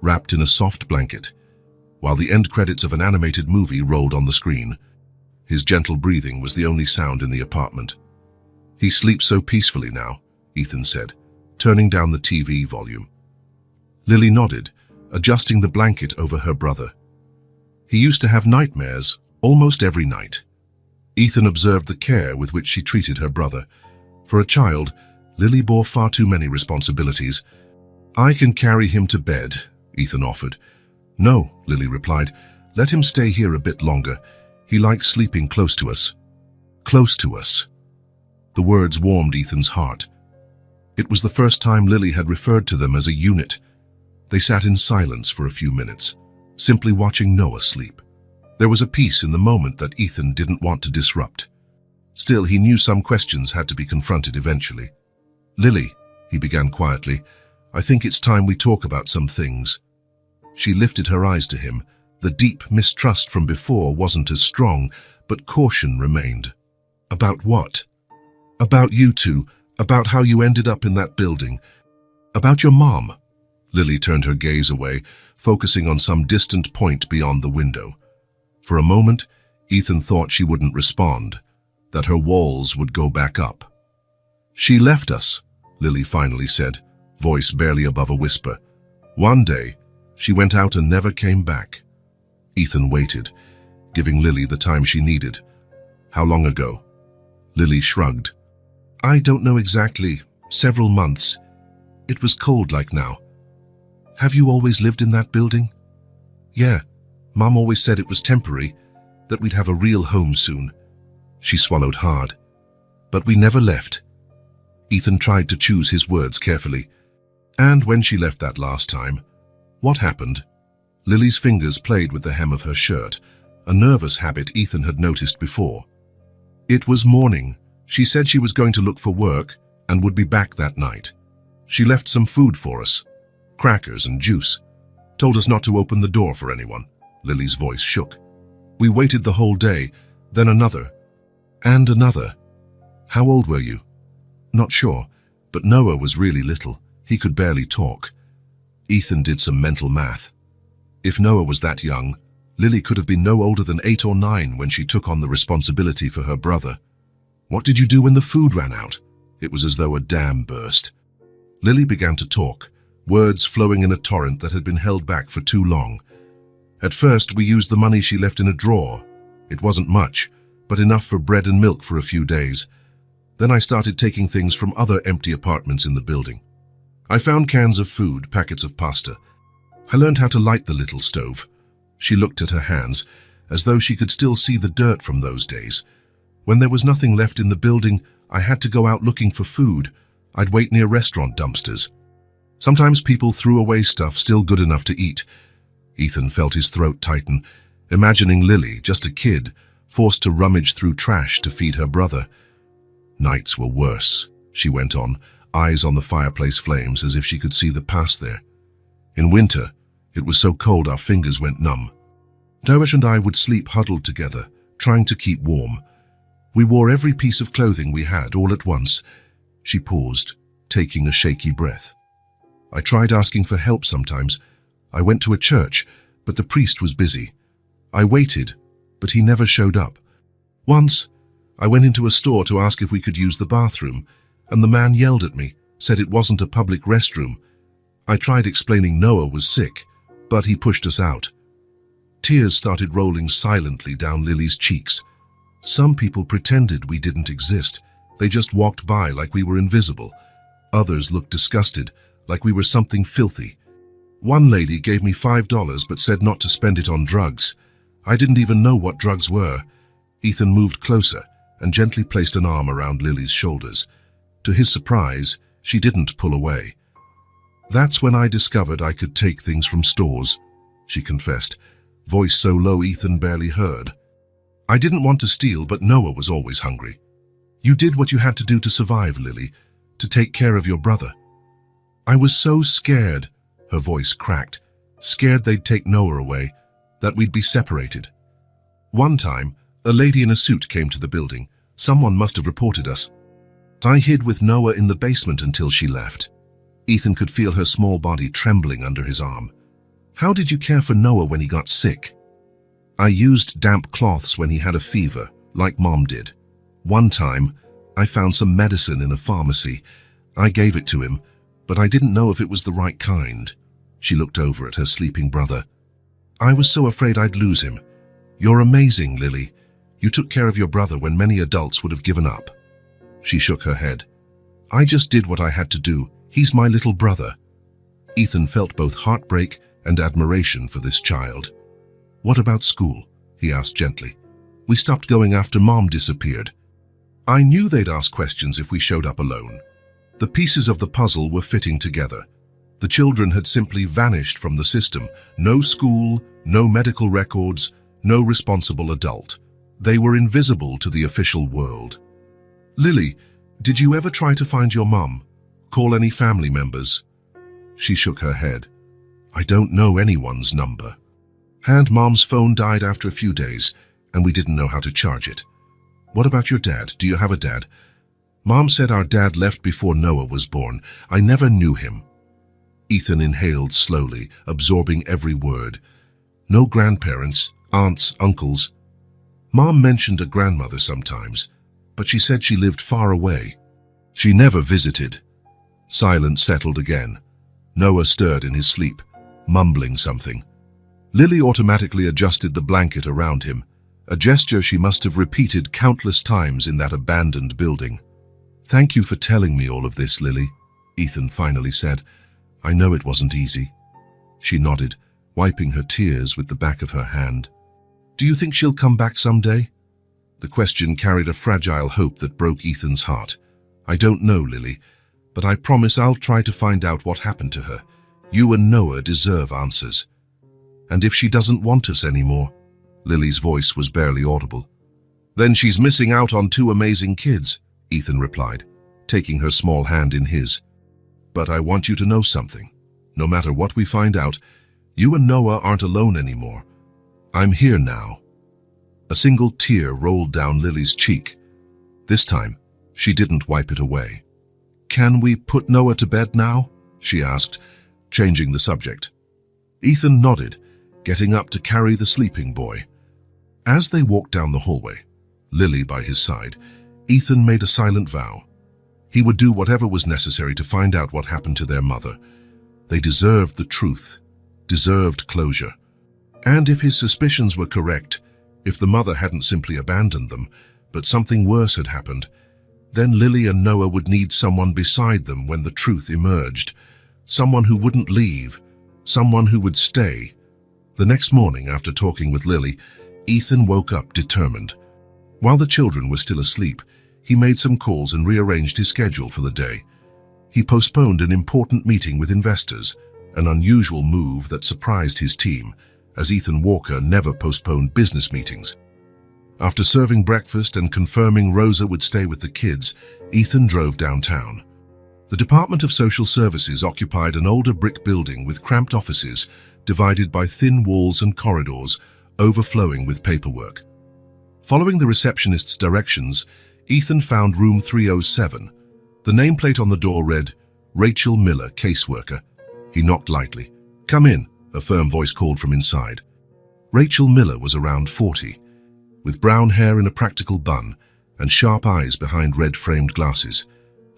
wrapped in a soft blanket, while the end credits of an animated movie rolled on the screen. His gentle breathing was the only sound in the apartment. He sleeps so peacefully now, Ethan said, turning down the TV volume. Lily nodded, adjusting the blanket over her brother. He used to have nightmares almost every night. Ethan observed the care with which she treated her brother. For a child, Lily bore far too many responsibilities. I can carry him to bed, Ethan offered. No, Lily replied. Let him stay here a bit longer. He likes sleeping close to us. Close to us. The words warmed Ethan's heart. It was the first time Lily had referred to them as a unit. They sat in silence for a few minutes, simply watching Noah sleep. There was a peace in the moment that Ethan didn't want to disrupt. Still, he knew some questions had to be confronted eventually. Lily, he began quietly, I think it's time we talk about some things. She lifted her eyes to him. The deep mistrust from before wasn't as strong, but caution remained. About what? About you two, about how you ended up in that building. About your mom. Lily turned her gaze away, focusing on some distant point beyond the window. For a moment, Ethan thought she wouldn't respond, that her walls would go back up. She left us, Lily finally said, voice barely above a whisper. One day, she went out and never came back. Ethan waited, giving Lily the time she needed. How long ago? Lily shrugged. I don't know exactly. Several months. It was cold like now. Have you always lived in that building? Yeah. Mom always said it was temporary, that we'd have a real home soon. She swallowed hard. But we never left. Ethan tried to choose his words carefully. And when she left that last time, what happened? Lily's fingers played with the hem of her shirt, a nervous habit Ethan had noticed before. It was morning. She said she was going to look for work and would be back that night. She left some food for us, crackers and juice, told us not to open the door for anyone. Lily's voice shook. We waited the whole day, then another, and another. How old were you? Not sure, but Noah was really little. He could barely talk. Ethan did some mental math. If Noah was that young, Lily could have been no older than 8 or 9 when she took on the responsibility for her brother. What did you do when the food ran out? It was as though a dam burst. Lily began to talk, words flowing in a torrent that had been held back for too long. At first, we used the money she left in a drawer. It wasn't much, but enough for bread and milk for a few days. Then I started taking things from other empty apartments in the building. I found cans of food, packets of pasta. I learned how to light the little stove. She looked at her hands, as though she could still see the dirt from those days. When there was nothing left in the building, I had to go out looking for food. I'd wait near restaurant dumpsters. Sometimes people threw away stuff still good enough to eat. Ethan felt his throat tighten, imagining Lily, just a kid, forced to rummage through trash to feed her brother. Nights were worse, she went on, eyes on the fireplace flames as if she could see the past there. In winter, it was so cold our fingers went numb. Dowish and I would sleep huddled together, trying to keep warm. We wore every piece of clothing we had all at once. She paused, taking a shaky breath. I tried asking for help sometimes. I went to a church, but the priest was busy. I waited, but he never showed up. Once, I went into a store to ask if we could use the bathroom, and the man yelled at me, said it wasn't a public restroom. I tried explaining Noah was sick, but he pushed us out. Tears started rolling silently down Lily's cheeks. Some people pretended we didn't exist. They just walked by like we were invisible. Others looked disgusted, like we were something filthy. One lady gave me $5 but said not to spend it on drugs. I didn't even know what drugs were. Ethan moved closer and gently placed an arm around Lily's shoulders. To his surprise, she didn't pull away. That's when I discovered I could take things from stores, she confessed, voice so low Ethan barely heard. I didn't want to steal, but Noah was always hungry. You did what you had to do to survive, Lily, to take care of your brother. I was so scared, her voice cracked, scared they'd take Noah away, that we'd be separated. One time, a lady in a suit came to the building. Someone must have reported us. I hid with Noah in the basement until she left. Ethan could feel her small body trembling under his arm. How did you care for Noah when he got sick? I used damp cloths when he had a fever, like Mom did. One time, I found some medicine in a pharmacy. I gave it to him, but I didn't know if it was the right kind. She looked over at her sleeping brother. I was so afraid I'd lose him. You're amazing, Lily. You took care of your brother when many adults would have given up. She shook her head. I just did what I had to do. He's my little brother. Ethan felt both heartbreak and admiration for this child. What about school? He asked gently. We stopped going after Mom disappeared. I knew they'd ask questions if we showed up alone. The pieces of the puzzle were fitting together. The children had simply vanished from the system. No school, no medical records, no responsible adult. They were invisible to the official world. Lily, did you ever try to find your mum? Call any family members? She shook her head. I don't know anyone's number. Mom's phone died after a few days, and we didn't know how to charge it. What about your dad? Do you have a dad? Mom said our dad left before Noah was born. I never knew him. Ethan inhaled slowly, absorbing every word. No grandparents, aunts, uncles. Mom mentioned a grandmother sometimes, but she said she lived far away. She never visited. Silence settled again. Noah stirred in his sleep, mumbling something. Lily automatically adjusted the blanket around him, a gesture she must have repeated countless times in that abandoned building. Thank you for telling me all of this, Lily, Ethan finally said. I know it wasn't easy. She nodded, wiping her tears with the back of her hand. Do you think she'll come back someday? The question carried a fragile hope that broke Ethan's heart. I don't know, Lily, but I promise I'll try to find out what happened to her. You and Noah deserve answers. And if she doesn't want us anymore? Lily's voice was barely audible. Then she's missing out on two amazing kids, Ethan replied, taking her small hand in his. But I want you to know something. No matter what we find out, you and Noah aren't alone anymore. I'm here now. A single tear rolled down Lily's cheek. This time, she didn't wipe it away. Can we put Noah to bed now? She asked, changing the subject. Ethan nodded, getting up to carry the sleeping boy. As they walked down the hallway, Lily by his side, Ethan made a silent vow. He would do whatever was necessary to find out what happened to their mother. They deserved the truth, deserved closure. And if his suspicions were correct, if the mother hadn't simply abandoned them, but something worse had happened, then Lily and Noah would need someone beside them when the truth emerged. Someone who wouldn't leave, someone who would stay. The next morning, after talking with Lily, Ethan woke up determined. While the children were still asleep, he made some calls and rearranged his schedule for the day. He postponed an important meeting with investors, an unusual move that surprised his team, as Ethan Walker never postponed business meetings. After serving breakfast and confirming Rosa would stay with the kids, Ethan drove downtown. The Department of Social Services occupied an older brick building with cramped offices, divided by thin walls and corridors, overflowing with paperwork. Following the receptionist's directions, Ethan found room 307. The nameplate on the door read, Rachel Miller, caseworker. He knocked lightly. Come in, a firm voice called from inside. Rachel Miller was around 40, with brown hair in a practical bun and sharp eyes behind red-framed glasses.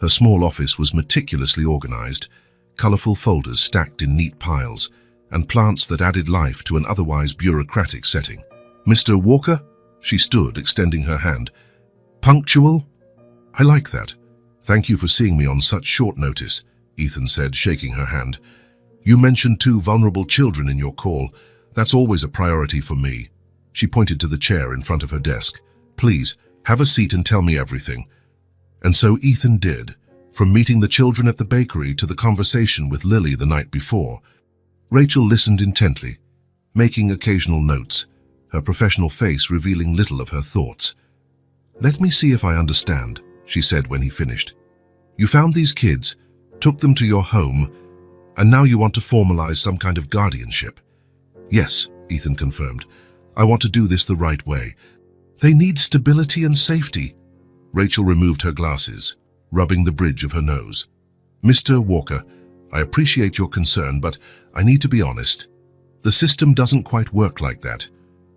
Her small office was meticulously organized, colorful folders stacked in neat piles, and plants that added life to an otherwise bureaucratic setting. Mr. Walker? She stood, extending her hand. Punctual? I like that. Thank you for seeing me on such short notice, Ethan said, shaking her hand. You mentioned two vulnerable children in your call. That's always a priority for me. She pointed to the chair in front of her desk. Please, have a seat and tell me everything. And so Ethan did, from meeting the children at the bakery to the conversation with Lily the night before. Rachel listened intently, making occasional notes, her professional face revealing little of her thoughts. Let me see if I understand, she said when he finished. You found these kids, took them to your home, and now you want to formalize some kind of guardianship. Yes, Ethan confirmed. I want to do this the right way. They need stability and safety. Rachel removed her glasses, rubbing the bridge of her nose. Mr. Walker, I appreciate your concern, but I need to be honest. The system doesn't quite work like that.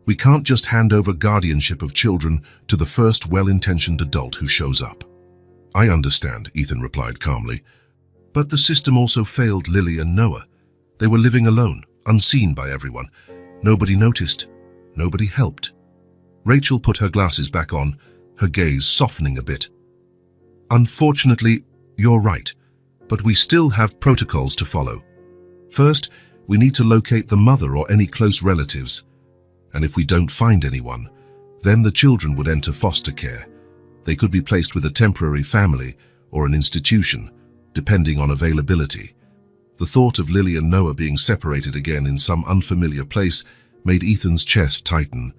We can't just hand over guardianship of children to the first well-intentioned adult who shows up. I understand, Ethan replied calmly. But the system also failed Lily and Noah. They were living alone, unseen by everyone. Nobody noticed. Nobody helped. Rachel put her glasses back on, her gaze softening a bit. Unfortunately, you're right, but we still have protocols to follow. First, we need to locate the mother or any close relatives. And if we don't find anyone, then the children would enter foster care. They could be placed with a temporary family or an institution, depending on availability. The thought of Lily and Noah being separated again in some unfamiliar place made Ethan's chest tighten.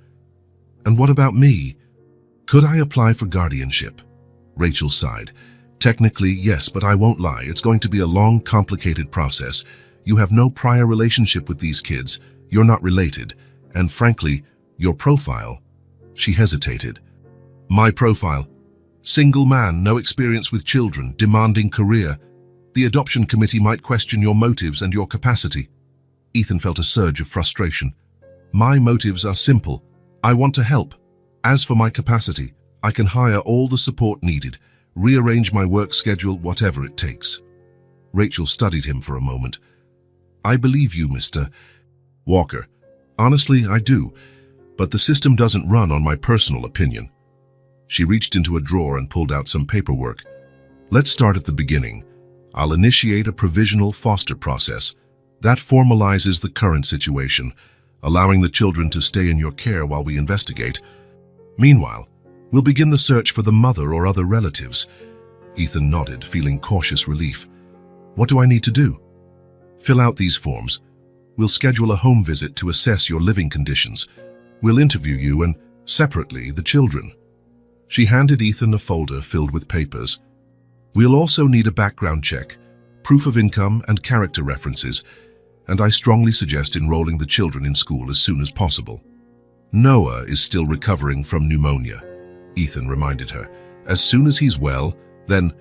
And what about me? Could I apply for guardianship? Rachel sighed. Technically, yes, but I won't lie. It's going to be a long, complicated process. You have no prior relationship with these kids. You're not related. And frankly, your profile. She hesitated. My profile. Single man, no experience with children, demanding career. The adoption committee might question your motives and your capacity. Ethan felt a surge of frustration. My motives are simple. I want to help. As for my capacity, I can hire all the support needed, rearrange my work schedule, whatever it takes. Rachel studied him for a moment. I believe you, Mr. Walker. Honestly, I do, but the system doesn't run on my personal opinion. She reached into a drawer and pulled out some paperwork. Let's start at the beginning. I'll initiate a provisional foster process. That formalizes the current situation, allowing the children to stay in your care while we investigate. Meanwhile, We'll begin the search for the mother or other relatives. Ethan nodded, feeling cautious relief. What do I need to do? Fill out these forms. We'll schedule a home visit to assess your living conditions. We'll interview you and, separately, the children. She handed Ethan a folder filled with papers. We'll also need a background check, proof of income and character references, and I strongly suggest enrolling the children in school as soon as possible. Noah is still recovering from pneumonia, Ethan reminded her. As soon as he's well, then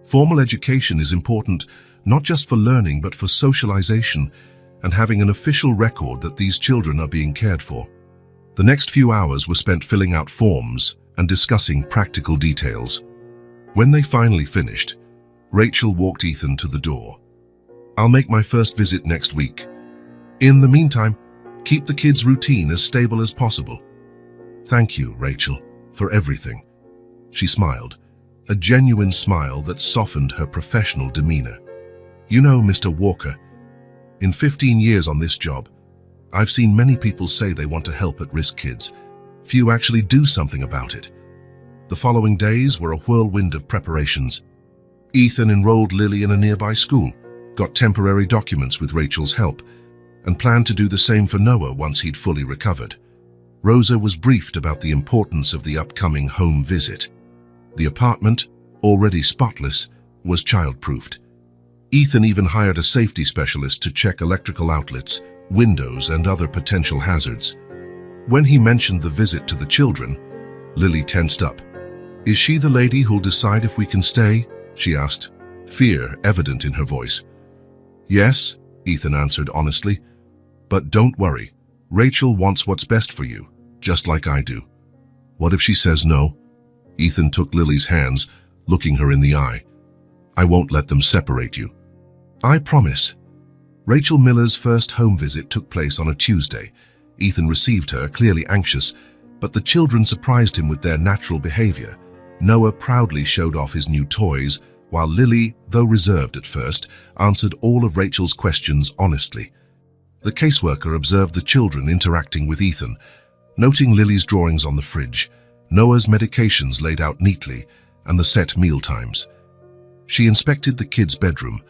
formal education is important not just for learning but for socialization and having an official record that these children are being cared for. The next few hours were spent filling out forms and discussing practical details. When they finally finished, Rachel walked Ethan to the door. I'll make my first visit next week. In the meantime, keep the kids' routine as stable as possible. Thank you, Rachel, for everything. She smiled, a genuine smile that softened her professional demeanor. You know, Mr. Walker, in 15 years on this job, I've seen many people say they want to help at-risk kids. Few actually do something about it. The following days were a whirlwind of preparations. Ethan enrolled Lily in a nearby school, got temporary documents with Rachel's help, and planned to do the same for Noah once he'd fully recovered. Rosa was briefed about the importance of the upcoming home visit. The apartment, already spotless, was child-proofed. Ethan even hired a safety specialist to check electrical outlets, windows, and other potential hazards. When he mentioned the visit to the children, Lily tensed up. Is she the lady who'll decide if we can stay? She asked, fear evident in her voice. Yes, Ethan answered honestly. But don't worry, Rachel wants what's best for you, just like I do. What if she says no? Ethan took Lily's hands, looking her in the eye. I won't let them separate you. I promise. Rachel Miller's first home visit took place on a Tuesday. Ethan received her, clearly anxious, but the children surprised him with their natural behavior. Noah proudly showed off his new toys, while Lily, though reserved at first, answered all of Rachel's questions honestly. The caseworker observed the children interacting with Ethan, noting Lily's drawings on the fridge, Noah's medications laid out neatly, and the set meal times. She inspected the kids' bedroom,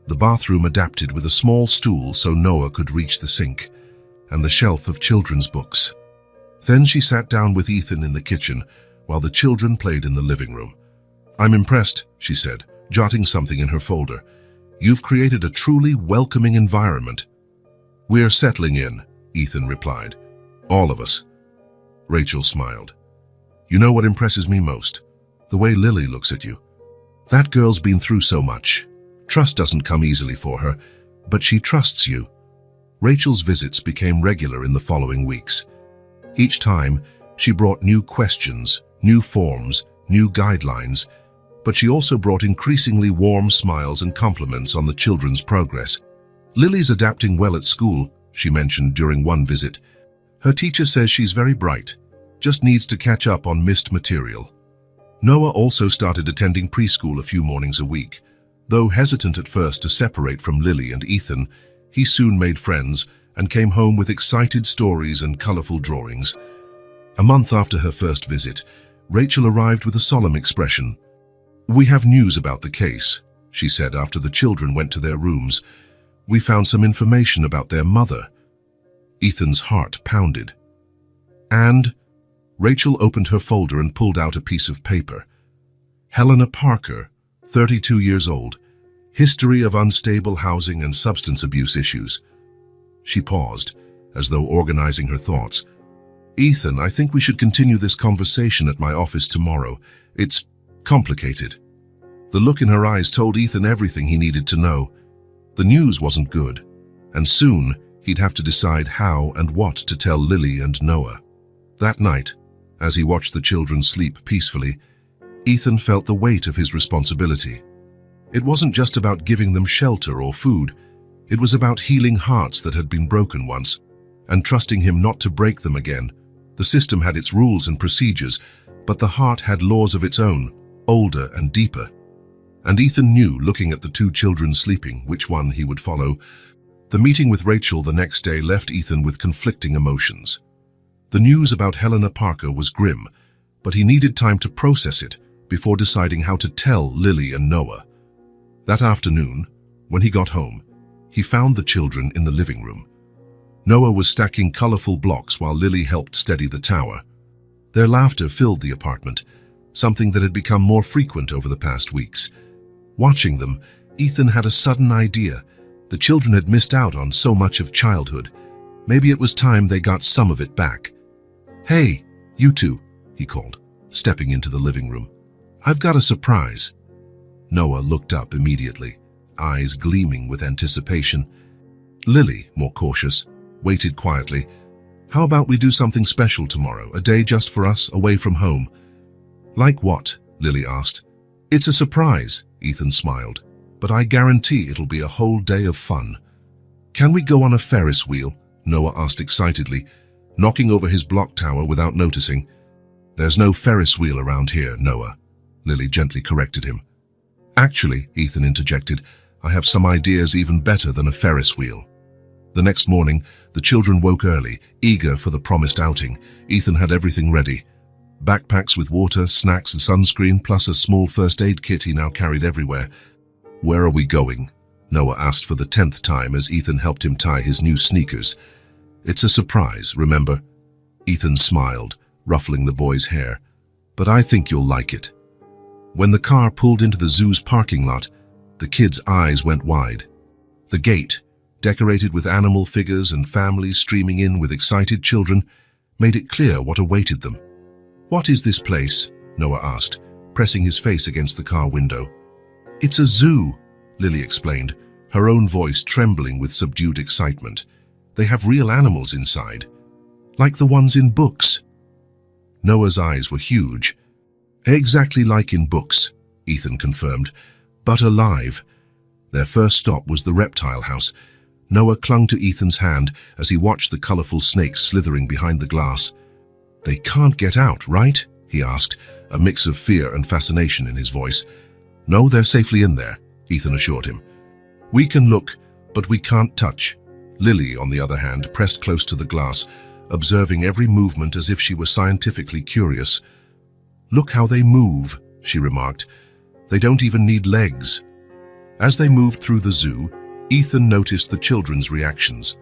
the bathroom adapted with a small stool so Noah could reach the sink, and the shelf of children's books. Then she sat down with Ethan in the kitchen, while the children played in the living room. I'm impressed, she said, jotting something in her folder. You've created a truly welcoming environment. We're settling in, Ethan replied. All of us. Rachel smiled. You know what impresses me most? The way Lily looks at you. That girl's been through so much. Trust doesn't come easily for her, but she trusts you. Rachel's visits became regular in the following weeks. Each time, she brought new questions, new forms, new guidelines, but she also brought increasingly warm smiles and compliments on the children's progress. Lily's adapting well at school, she mentioned during one visit. Her teacher says she's very bright, just needs to catch up on missed material. Noah also started attending preschool a few mornings a week. Though hesitant at first to separate from Lily and Ethan, he soon made friends and came home with excited stories and colorful drawings. A month after her first visit, Rachel arrived with a solemn expression. We have news about the case, she said after the children went to their rooms. We found some information about their mother. Ethan's heart pounded. And Rachel opened her folder and pulled out a piece of paper. Helena Parker, 32 years old, history of unstable housing and substance abuse issues. She paused, as though organizing her thoughts. Ethan, I think we should continue this conversation at my office tomorrow. It's complicated. The look in her eyes told Ethan everything he needed to know. The news wasn't good, and soon he'd have to decide how and what to tell Lily and Noah. That night, as he watched the children sleep peacefully, Ethan felt the weight of his responsibility. It wasn't just about giving them shelter or food. It was about healing hearts that had been broken once, and trusting him not to break them again. The system had its rules and procedures, but the heart had laws of its own, older and deeper. And Ethan knew, looking at the two children sleeping, which one he would follow. The meeting with Rachel the next day left Ethan with conflicting emotions. The news about Helena Parker was grim, but he needed time to process it before deciding how to tell Lily and Noah. That afternoon, when he got home, he found the children in the living room. Noah was stacking colorful blocks while Lily helped steady the tower. Their laughter filled the apartment, something that had become more frequent over the past weeks. Watching them, Ethan had a sudden idea. The children had missed out on so much of childhood. Maybe it was time they got some of it back. "Hey, you two," he called, stepping into the living room. "I've got a surprise." Noah looked up immediately, eyes gleaming with anticipation. Lily, more cautious, waited quietly. "How about we do something special tomorrow, a day just for us, away from home?" "Like what?" Lily asked. "It's a surprise," Ethan smiled, "but I guarantee it'll be a whole day of fun." "Can we go on a Ferris wheel?" Noah asked excitedly, knocking over his block tower without noticing. "There's no Ferris wheel around here, Noah," Lily gently corrected him. "Actually," Ethan interjected, "I have some ideas even better than a Ferris wheel." The next morning, the children woke early, eager for the promised outing. Ethan had everything ready. Backpacks with water, snacks and sunscreen, plus a small first aid kit he now carried everywhere. "Where are we going?" Noah asked for the 10th time as Ethan helped him tie his new sneakers. "It's a surprise, remember?" Ethan smiled, ruffling the boy's hair. "But I think you'll like it." When the car pulled into the zoo's parking lot, the kids' eyes went wide. The gate, decorated with animal figures and families streaming in with excited children, made it clear what awaited them. "What is this place?" Noah asked, pressing his face against the car window. "It's a zoo," Lily explained, her own voice trembling with subdued excitement. "They have real animals inside, like the ones in books." Noah's eyes were huge. "Exactly like in books," Ethan confirmed, "but alive." Their first stop was the reptile house. Noah clung to Ethan's hand as he watched the colorful snakes slithering behind the glass. "They can't get out, right?" he asked, a mix of fear and fascination in his voice. "No, they're safely in there," Ethan assured him. "We can look, but we can't touch." Lily, on the other hand, pressed close to the glass, observing every movement as if she were scientifically curious. "Look how they move," she remarked. "They don't even need legs." As they moved through the zoo, Ethan noticed the children's reactions.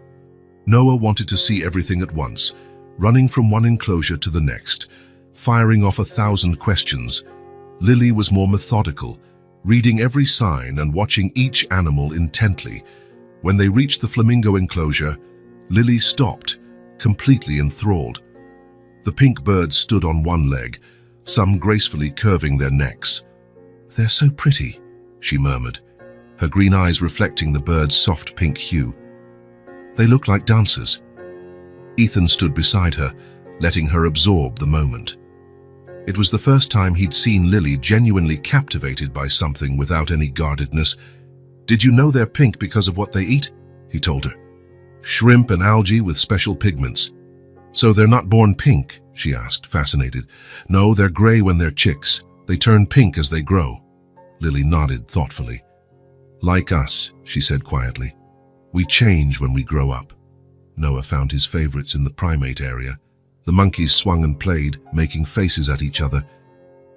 Noah wanted to see everything at once, running from one enclosure to the next, firing off 1,000 questions. Lily was more methodical, reading every sign and watching each animal intently. When they reached the flamingo enclosure, Lily stopped, completely enthralled. The pink birds stood on one leg, some gracefully curving their necks. "They're so pretty," she murmured, her green eyes reflecting the birds' soft pink hue. "They look like dancers." Ethan stood beside her, letting her absorb the moment. It was the first time he'd seen Lily genuinely captivated by something without any guardedness. "Did you know they're pink because of what they eat?" he told her. "Shrimp and algae with special pigments." "So they're not born pink?" she asked, fascinated. "No, they're gray when they're chicks. They turn pink as they grow." Lily nodded thoughtfully. "Like us," she said quietly. "We change when we grow up." Noah found his favorites in the primate area. The monkeys swung and played, making faces at each other.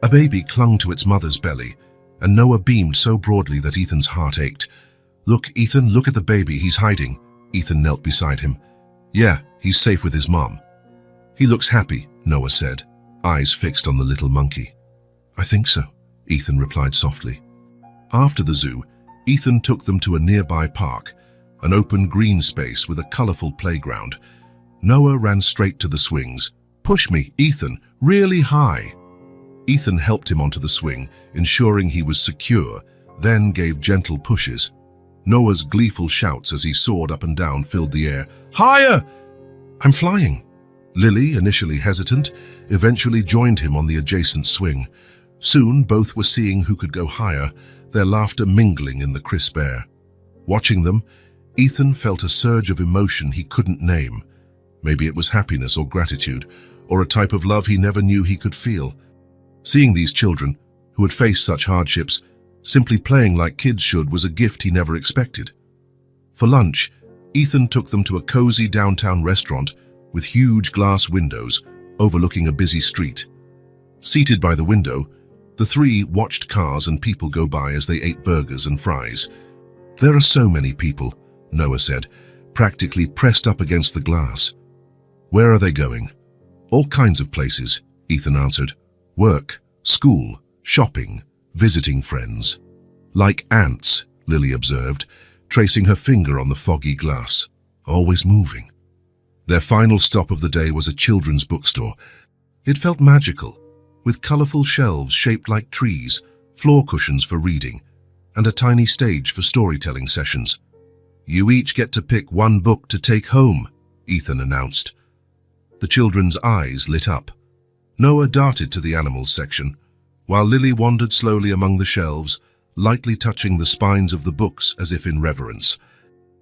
A baby clung to its mother's belly, and Noah beamed so broadly that Ethan's heart ached. "Look, Ethan, look at the baby, he's hiding." Ethan knelt beside him. "Yeah, he's safe with his mom." "He looks happy," Noah said, eyes fixed on the little monkey. "I think so," Ethan replied softly. After the zoo, Ethan took them to a nearby park, an open green space with a colorful playground. Noah ran straight to the swings. "Push me, Ethan, really high." Ethan helped him onto the swing, ensuring he was secure, then gave gentle pushes. Noah's gleeful shouts as he soared up and down filled the air. "Higher! I'm flying!" Lily, initially hesitant, eventually joined him on the adjacent swing. Soon, both were seeing who could go higher, their laughter mingling in the crisp air. Watching them, Ethan felt a surge of emotion he couldn't name. Maybe it was happiness or gratitude, or a type of love he never knew he could feel. Seeing these children, who had faced such hardships, simply playing like kids should was a gift he never expected. For lunch, Ethan took them to a cozy downtown restaurant with huge glass windows overlooking a busy street. Seated by the window, the three watched cars and people go by as they ate burgers and fries. "There are so many people," Noah said, practically pressed up against the glass. "Where are they going?" "All kinds of places," Ethan answered. "Work, school, shopping, visiting friends." "Like ants," Lily observed, tracing her finger on the foggy glass. "Always moving." Their final stop of the day was a children's bookstore. It felt magical, with colorful shelves shaped like trees, floor cushions for reading, and a tiny stage for storytelling sessions. "You each get to pick one book to take home," Ethan announced. The children's eyes lit up. Noah darted to the animals section, while Lily wandered slowly among the shelves, lightly touching the spines of the books as if in reverence.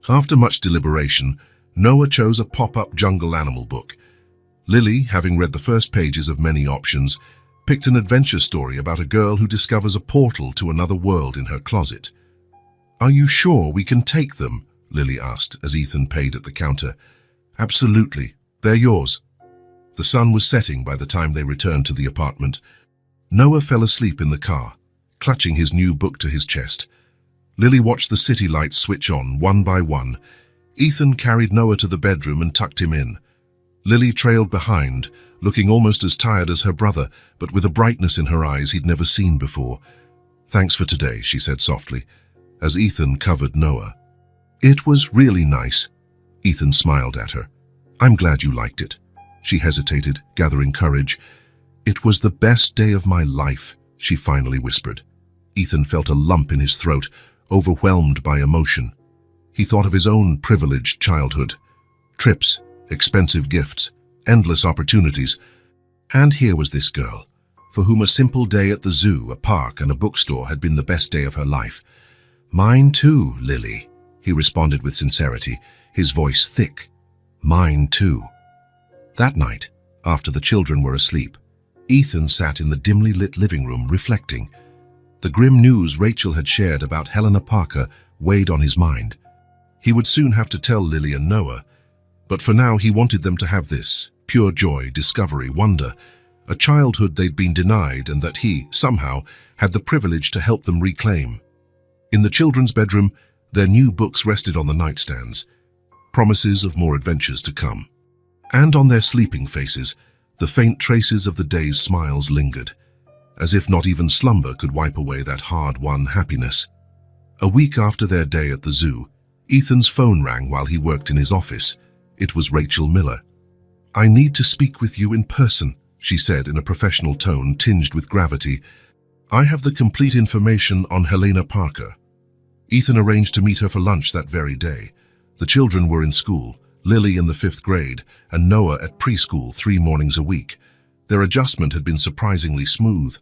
After much deliberation, Noah chose a pop-up jungle animal book. Lily, having read the first pages of many options, picked an adventure story about a girl who discovers a portal to another world in her closet. "Are you sure we can take them?" Lily asked as Ethan paid at the counter. "Absolutely. They're yours." The sun was setting by the time they returned to the apartment. Noah fell asleep in the car, clutching his new book to his chest. Lily watched the city lights switch on, one by one. Ethan carried Noah to the bedroom and tucked him in. Lily trailed behind, looking almost as tired as her brother, but with a brightness in her eyes he'd never seen before. "Thanks for today," she said softly, as Ethan covered Noah. "It was really nice." Ethan smiled at her. "I'm glad you liked it." She hesitated, gathering courage. "It was the best day of my life," she finally whispered. Ethan felt a lump in his throat, overwhelmed by emotion. He thought of his own privileged childhood. Trips, expensive gifts, endless opportunities. And here was this girl, for whom a simple day at the zoo, a park, and a bookstore had been the best day of her life. "Mine too, Lily," he responded with sincerity, his voice thick. "Mine too." That night, after the children were asleep, Ethan sat in the dimly lit living room reflecting. The grim news Rachel had shared about Helena Parker weighed on his mind. He would soon have to tell Lily and Noah, but for now he wanted them to have this, pure joy, discovery, wonder, a childhood they'd been denied and that he, somehow, had the privilege to help them reclaim. In the children's bedroom, their new books rested on the nightstands, promises of more adventures to come. And on their sleeping faces, the faint traces of the day's smiles lingered, as if not even slumber could wipe away that hard-won happiness. A week after their day at the zoo, Ethan's phone rang while he worked in his office. It was Rachel Miller. "I need to speak with you in person," she said in a professional tone tinged with gravity. "I have the complete information on Helena Parker." Ethan arranged to meet her for lunch that very day. The children were in school, Lily in the 5th grade, and Noah at preschool 3 mornings a week. Their adjustment had been surprisingly smooth.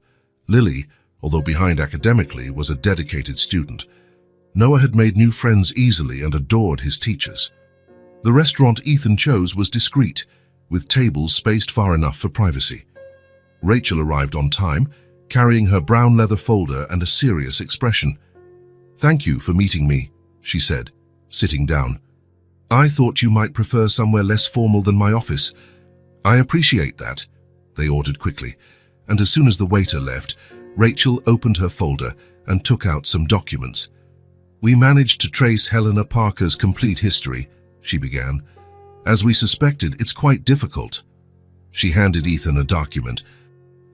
Lily, although behind academically, was a dedicated student. Noah had made new friends easily and adored his teachers. The restaurant Ethan chose was discreet, with tables spaced far enough for privacy. Rachel arrived on time, carrying her brown leather folder and a serious expression. "Thank you for meeting me," she said, sitting down. "I thought you might prefer somewhere less formal than my office." "I appreciate that," they ordered quickly, and as soon as the waiter left, Rachel opened her folder and took out some documents. "We managed to trace Helena Parker's complete history," she began. "As we suspected, it's quite difficult." She handed Ethan a document.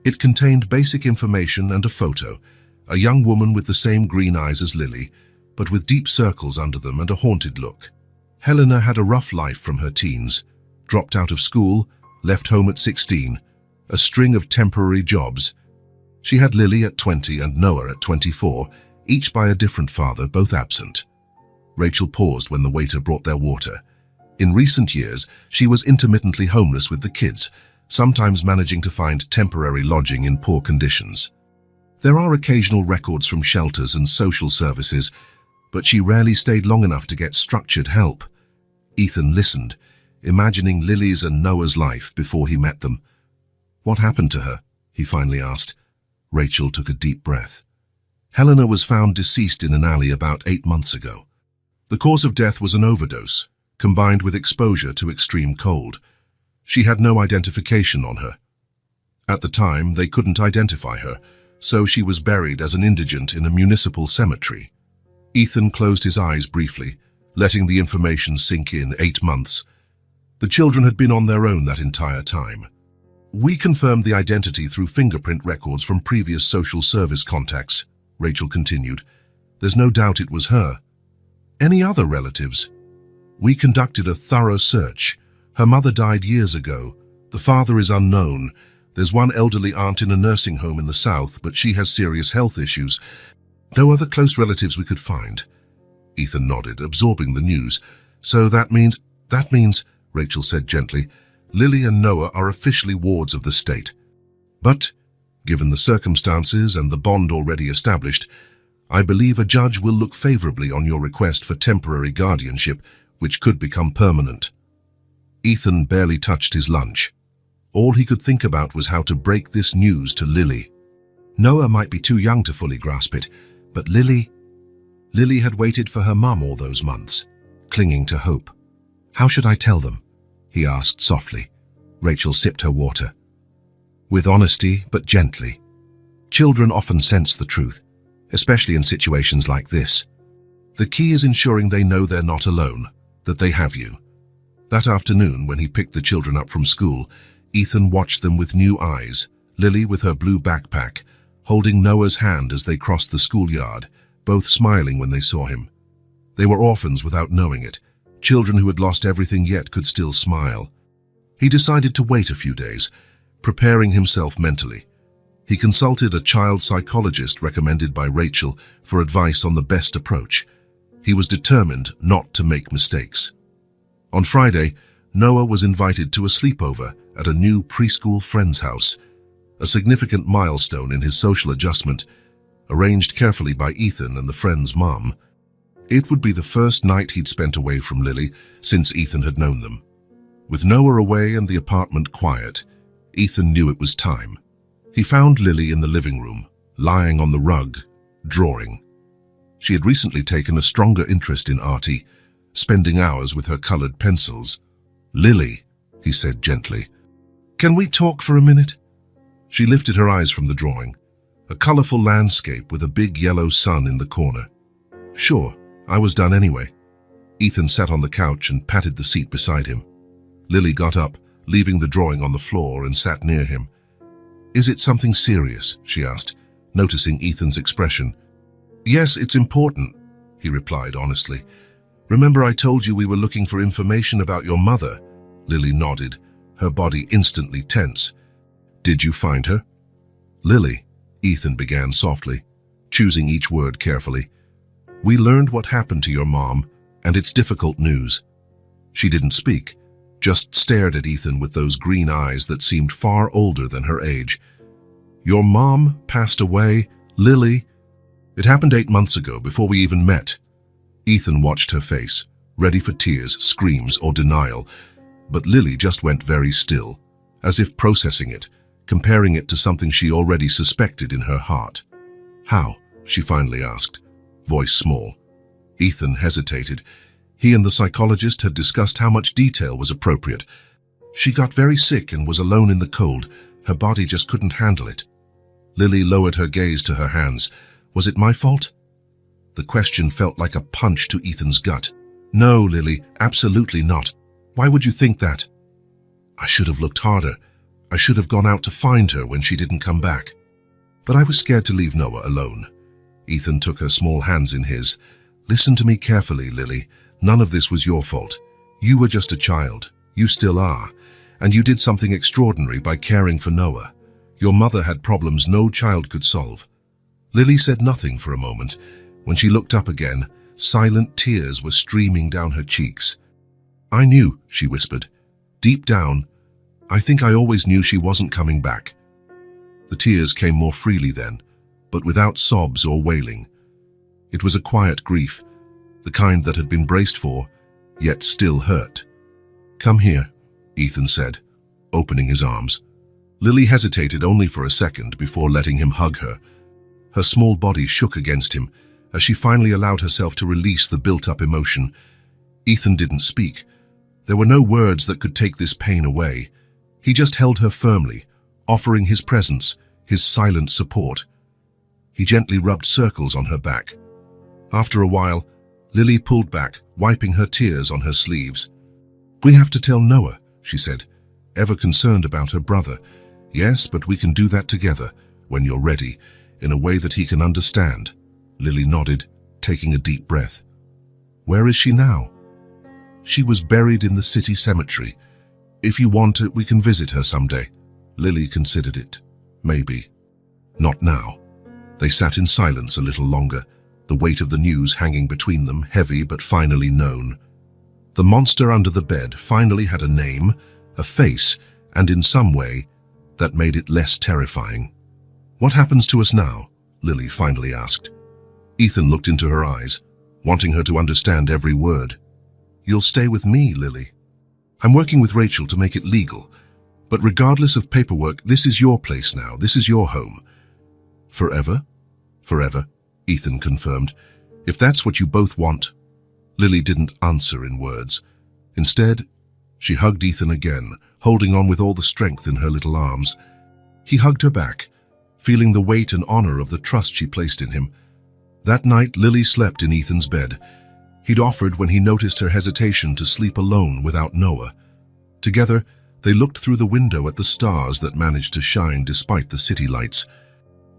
It contained basic information and a photo, a young woman with the same green eyes as Lily, but with deep circles under them and a haunted look. Helena had a rough life from her teens, dropped out of school, left home at 16, a string of temporary jobs. She had Lily at 20 and Noah at 24, each by a different father, both absent. Rachel paused when the waiter brought their water. In recent years, she was intermittently homeless with the kids, sometimes managing to find temporary lodging in poor conditions. There are occasional records from shelters and social services, but she rarely stayed long enough to get structured help. Ethan listened, imagining Lily's and Noah's life before he met them. "What happened to her?" he finally asked. Rachel took a deep breath. "Helena was found deceased in an alley about 8 months ago. The cause of death was an overdose, combined with exposure to extreme cold. She had no identification on her." At the time, they couldn't identify her, so she was buried as an indigent in a municipal cemetery. Ethan closed his eyes briefly, letting the information sink in. 8 months. The children had been on their own that entire time. We confirmed the identity through fingerprint records from previous social service contacts, Rachel continued. There's no doubt it was her. Any other relatives? We conducted a thorough search. Her mother died years ago. The father is unknown. There's one elderly aunt in a nursing home in the south, but she has serious health issues. No other close relatives we could find. Ethan nodded, absorbing the news. So that means, Rachel said gently, Lily and Noah are officially wards of the state. But, given the circumstances and the bond already established, I believe a judge will look favorably on your request for temporary guardianship, which could become permanent. Ethan barely touched his lunch. All he could think about was how to break this news to Lily. Noah might be too young to fully grasp it, but Lily had waited for her mum all those months, clinging to hope. How should I tell them? He asked softly. Rachel sipped her water. With honesty, but gently. Children often sense the truth, especially in situations like this. The key is ensuring they know they're not alone, that they have you. That afternoon, when he picked the children up from school, Ethan watched them with new eyes, Lily with her blue backpack, holding Noah's hand as they crossed the schoolyard, both smiling when they saw him. They were orphans without knowing it, children who had lost everything yet could still smile. He decided to wait a few days, preparing himself mentally. He consulted a child psychologist recommended by Rachel for advice on the best approach. He was determined not to make mistakes. On Friday, Noah was invited to a sleepover at a new preschool friend's house, a significant milestone in his social adjustment, arranged carefully by Ethan and the friend's mom. It would be the first night he'd spent away from Lily since Ethan had known them. With Noah away and the apartment quiet, Ethan knew it was time. He found Lily in the living room, lying on the rug, drawing. She had recently taken a stronger interest in Artie, spending hours with her colored pencils. Lily, he said gently, can we talk for a minute? She lifted her eyes from the drawing, a colorful landscape with a big yellow sun in the corner. Sure, I was done anyway. Ethan sat on the couch and patted the seat beside him. Lily got up, leaving the drawing on the floor, and sat near him. Is it something serious? She asked, noticing Ethan's expression. Yes, it's important, he replied honestly. Remember I told you we were looking for information about your mother? Lily nodded, her body instantly tense. Did you find her? Lily, Ethan began softly, choosing each word carefully. We learned what happened to your mom, and it's difficult news. She didn't speak, just stared at Ethan with those green eyes that seemed far older than her age. Your mom passed away, Lily? It happened 8 months ago, before we even met. Ethan watched her face, ready for tears, screams, or denial, but Lily just went very still, as if processing it, comparing it to something she already suspected in her heart. How? She finally asked, voice small. Ethan hesitated. He and the psychologist had discussed how much detail was appropriate. She got very sick and was alone in the cold. Her body just couldn't handle it. Lily lowered her gaze to her hands. Was it my fault? The question felt like a punch to Ethan's gut. No, Lily, absolutely not. Why would you think that? I should have looked harder. I should have gone out to find her when she didn't come back. But I was scared to leave Noah alone. Ethan took her small hands in his. Listen to me carefully, Lily. None of this was your fault. You were just a child. You still are. And you did something extraordinary by caring for Noah. Your mother had problems no child could solve. Lily said nothing for a moment. When she looked up again, silent tears were streaming down her cheeks. I knew, she whispered. Deep down, I think I always knew she wasn't coming back. The tears came more freely then, but without sobs or wailing. It was a quiet grief, the kind that had been braced for, yet still hurt. Come here, Ethan said, opening his arms. Lily hesitated only for a second before letting him hug her. Her small body shook against him as she finally allowed herself to release the built-up emotion. Ethan didn't speak. There were no words that could take this pain away. He just held her firmly, offering his presence, his silent support. He gently rubbed circles on her back. After a while, Lily pulled back, wiping her tears on her sleeves. "We have to tell Noah," she said, ever concerned about her brother. "Yes, but we can do that together, when you're ready, in a way that he can understand." Lily nodded, taking a deep breath. "Where is she now?" "She was buried in the city cemetery. If you want it, we can visit her someday." Lily considered it. Maybe. Not now. They sat in silence a little longer, the weight of the news hanging between them, heavy but finally known. The monster under the bed finally had a name, a face, and in some way, that made it less terrifying. "What happens to us now?" Lily finally asked. Ethan looked into her eyes, wanting her to understand every word. "You'll stay with me, Lily. I'm working with Rachel to make it legal, but regardless of paperwork, this is your place now, this is your home." "Forever?" "Forever," Ethan confirmed. "If that's what you both want." Lily didn't answer in words. Instead, she hugged Ethan again, holding on with all the strength in her little arms. He hugged her back, feeling the weight and honor of the trust she placed in him. That night, Lily slept in Ethan's bed. He'd offered when he noticed her hesitation to sleep alone without Noah. Together, they looked through the window at the stars that managed to shine despite the city lights.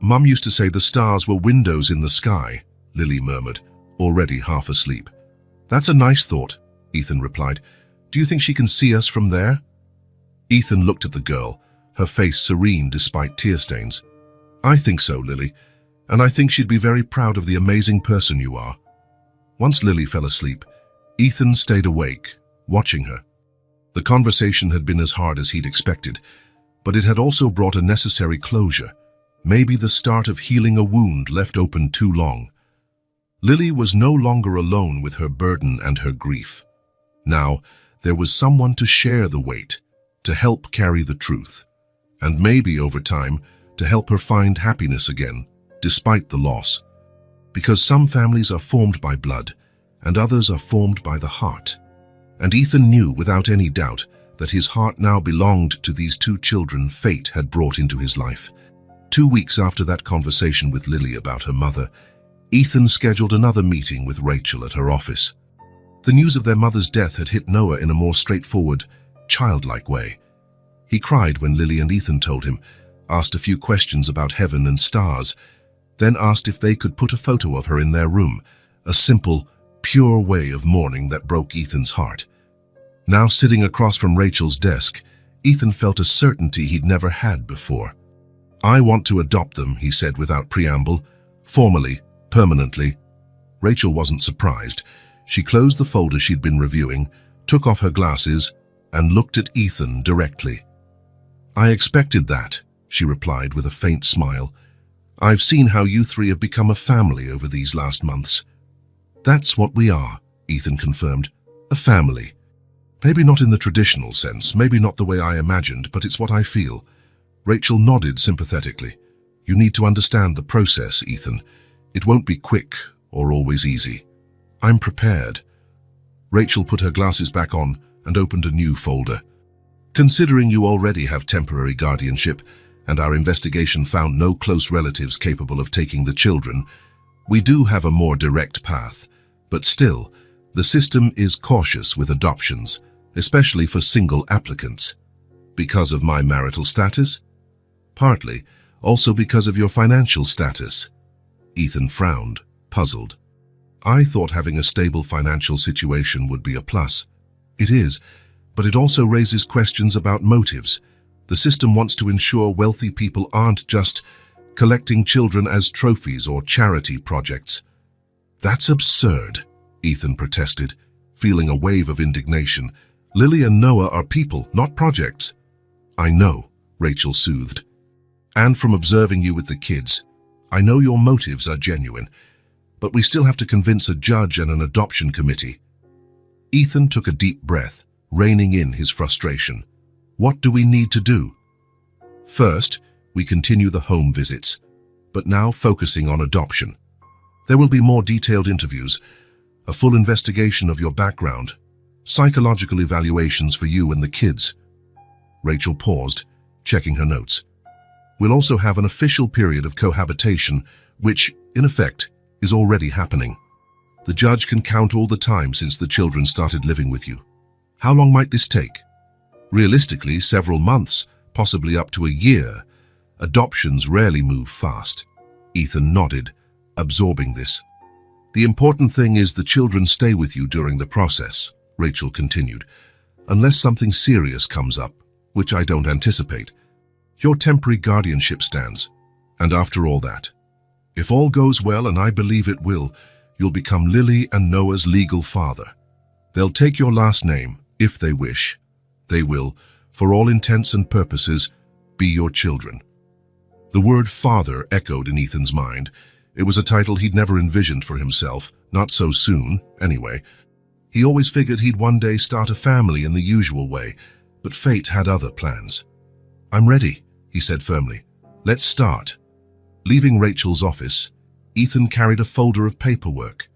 "Mum used to say the stars were windows in the sky," Lily murmured, already half asleep. "That's a nice thought," Ethan replied. "Do you think she can see us from there?" Ethan looked at the girl, her face serene despite tear stains. "I think so, Lily, and I think she'd be very proud of the amazing person you are." Once Lily fell asleep, Ethan stayed awake, watching her. The conversation had been as hard as he'd expected, but it had also brought a necessary closure, maybe the start of healing a wound left open too long. Lily was no longer alone with her burden and her grief. Now, there was someone to share the weight, to help carry the truth, and maybe over time, to help her find happiness again, despite the loss. Because some families are formed by blood, and others are formed by the heart. And Ethan knew without any doubt that his heart now belonged to these two children fate had brought into his life. 2 weeks after that conversation with Lily about her mother, Ethan scheduled another meeting with Rachel at her office. The news of their mother's death had hit Noah in a more straightforward, childlike way. He cried when Lily and Ethan told him, asked a few questions about heaven and stars, then asked if they could put a photo of her in their room, a simple, pure way of mourning that broke Ethan's heart. Now sitting across from Rachel's desk, Ethan felt a certainty he'd never had before. "I want to adopt them," he said without preamble, "formally, permanently." Rachel wasn't surprised. She closed the folder she'd been reviewing, took off her glasses, and looked at Ethan directly. "I expected that," she replied with a faint smile. "I've seen how you three have become a family over these last months." "That's what we are," Ethan confirmed. "A family. Maybe not in the traditional sense, maybe not the way I imagined, but it's what I feel." Rachel nodded sympathetically. "You need to understand the process, Ethan. It won't be quick or always easy." "I'm prepared." Rachel put her glasses back on and opened a new folder. "Considering you already have temporary guardianship, and our investigation found no close relatives capable of taking the children, we do have a more direct path. But still, the system is cautious with adoptions, especially for single applicants. Because of my marital status? Partly, also because of your financial status." Ethan frowned, puzzled. "I thought having a stable financial situation would be a plus." "It is, but it also raises questions about motives. The system wants to ensure wealthy people aren't just collecting children as trophies or charity projects." "That's absurd," Ethan protested, feeling a wave of indignation. "Lily and Noah are people, not projects." "I know," Rachel soothed. "And from observing you with the kids, I know your motives are genuine, but we still have to convince a judge and an adoption committee." Ethan took a deep breath, reining in his frustration. "What do we need to do?" "First, we continue the home visits, but now focusing on adoption. There will be more detailed interviews, a full investigation of your background, psychological evaluations for you and the kids." Rachel paused, checking her notes. We'll also have an official period of cohabitation, which, in effect, is already happening. The judge can count all the time since the children started living with you. How long might this take? Realistically, several months, possibly up to a year. Adoptions rarely move fast. Ethan nodded, absorbing this. The important thing is the children stay with you during the process, Rachel continued, unless something serious comes up, which I don't anticipate. Your temporary guardianship stands. And after all that, if all goes well, and I believe it will, you'll become Lily and Noah's legal father. They'll take your last name, if they wish. They will, for all intents and purposes, be your children. The word father echoed in Ethan's mind. It was a title he'd never envisioned for himself, not so soon, anyway. He always figured he'd one day start a family in the usual way, but fate had other plans. I'm ready, he said firmly. Let's start. Leaving Rachel's office, Ethan carried a folder of paperwork.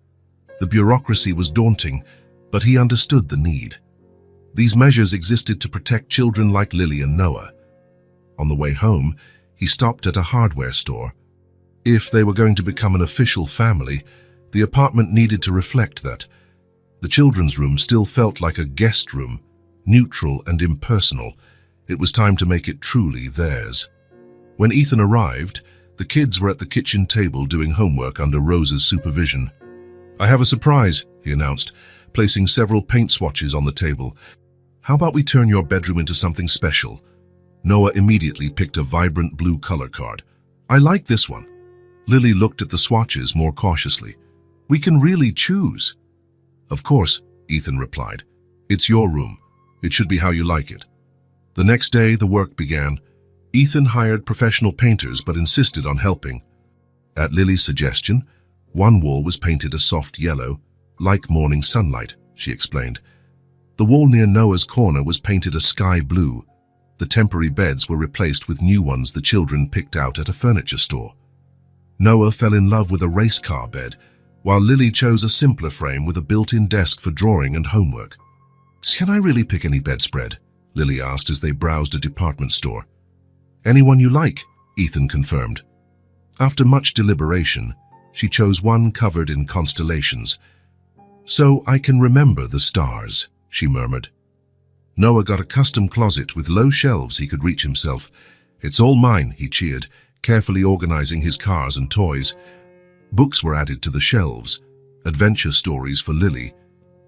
The bureaucracy was daunting, but he understood the need. These measures existed to protect children like Lily and Noah. On the way home, he stopped at a hardware store. If they were going to become an official family, the apartment needed to reflect that. The children's room still felt like a guest room, neutral and impersonal. It was time to make it truly theirs. When Ethan arrived, the kids were at the kitchen table doing homework under Rose's supervision. I have a surprise, he announced, placing several paint swatches on the table. How about we turn your bedroom into something special? Noah immediately picked a vibrant blue color card. I like this one. Lily looked at the swatches more cautiously. We can really choose. Of course, Ethan replied. It's your room. It should be how you like it. The next day, the work began. Ethan hired professional painters but insisted on helping. At Lily's suggestion, one wall was painted a soft yellow, like morning sunlight, she explained. The wall near Noah's corner was painted a sky blue. The temporary beds were replaced with new ones the children picked out at a furniture store. Noah fell in love with a race car bed, while Lily chose a simpler frame with a built-in desk for drawing and homework. Can I really pick any bedspread? Lily asked as they browsed a department store. Anyone you like, Ethan confirmed. After much deliberation, she chose one covered in constellations. So I can remember the stars, she murmured. Noah got a custom closet with low shelves he could reach himself. It's all mine, he cheered, carefully organizing his cars and toys. Books were added to the shelves, adventure stories for Lily,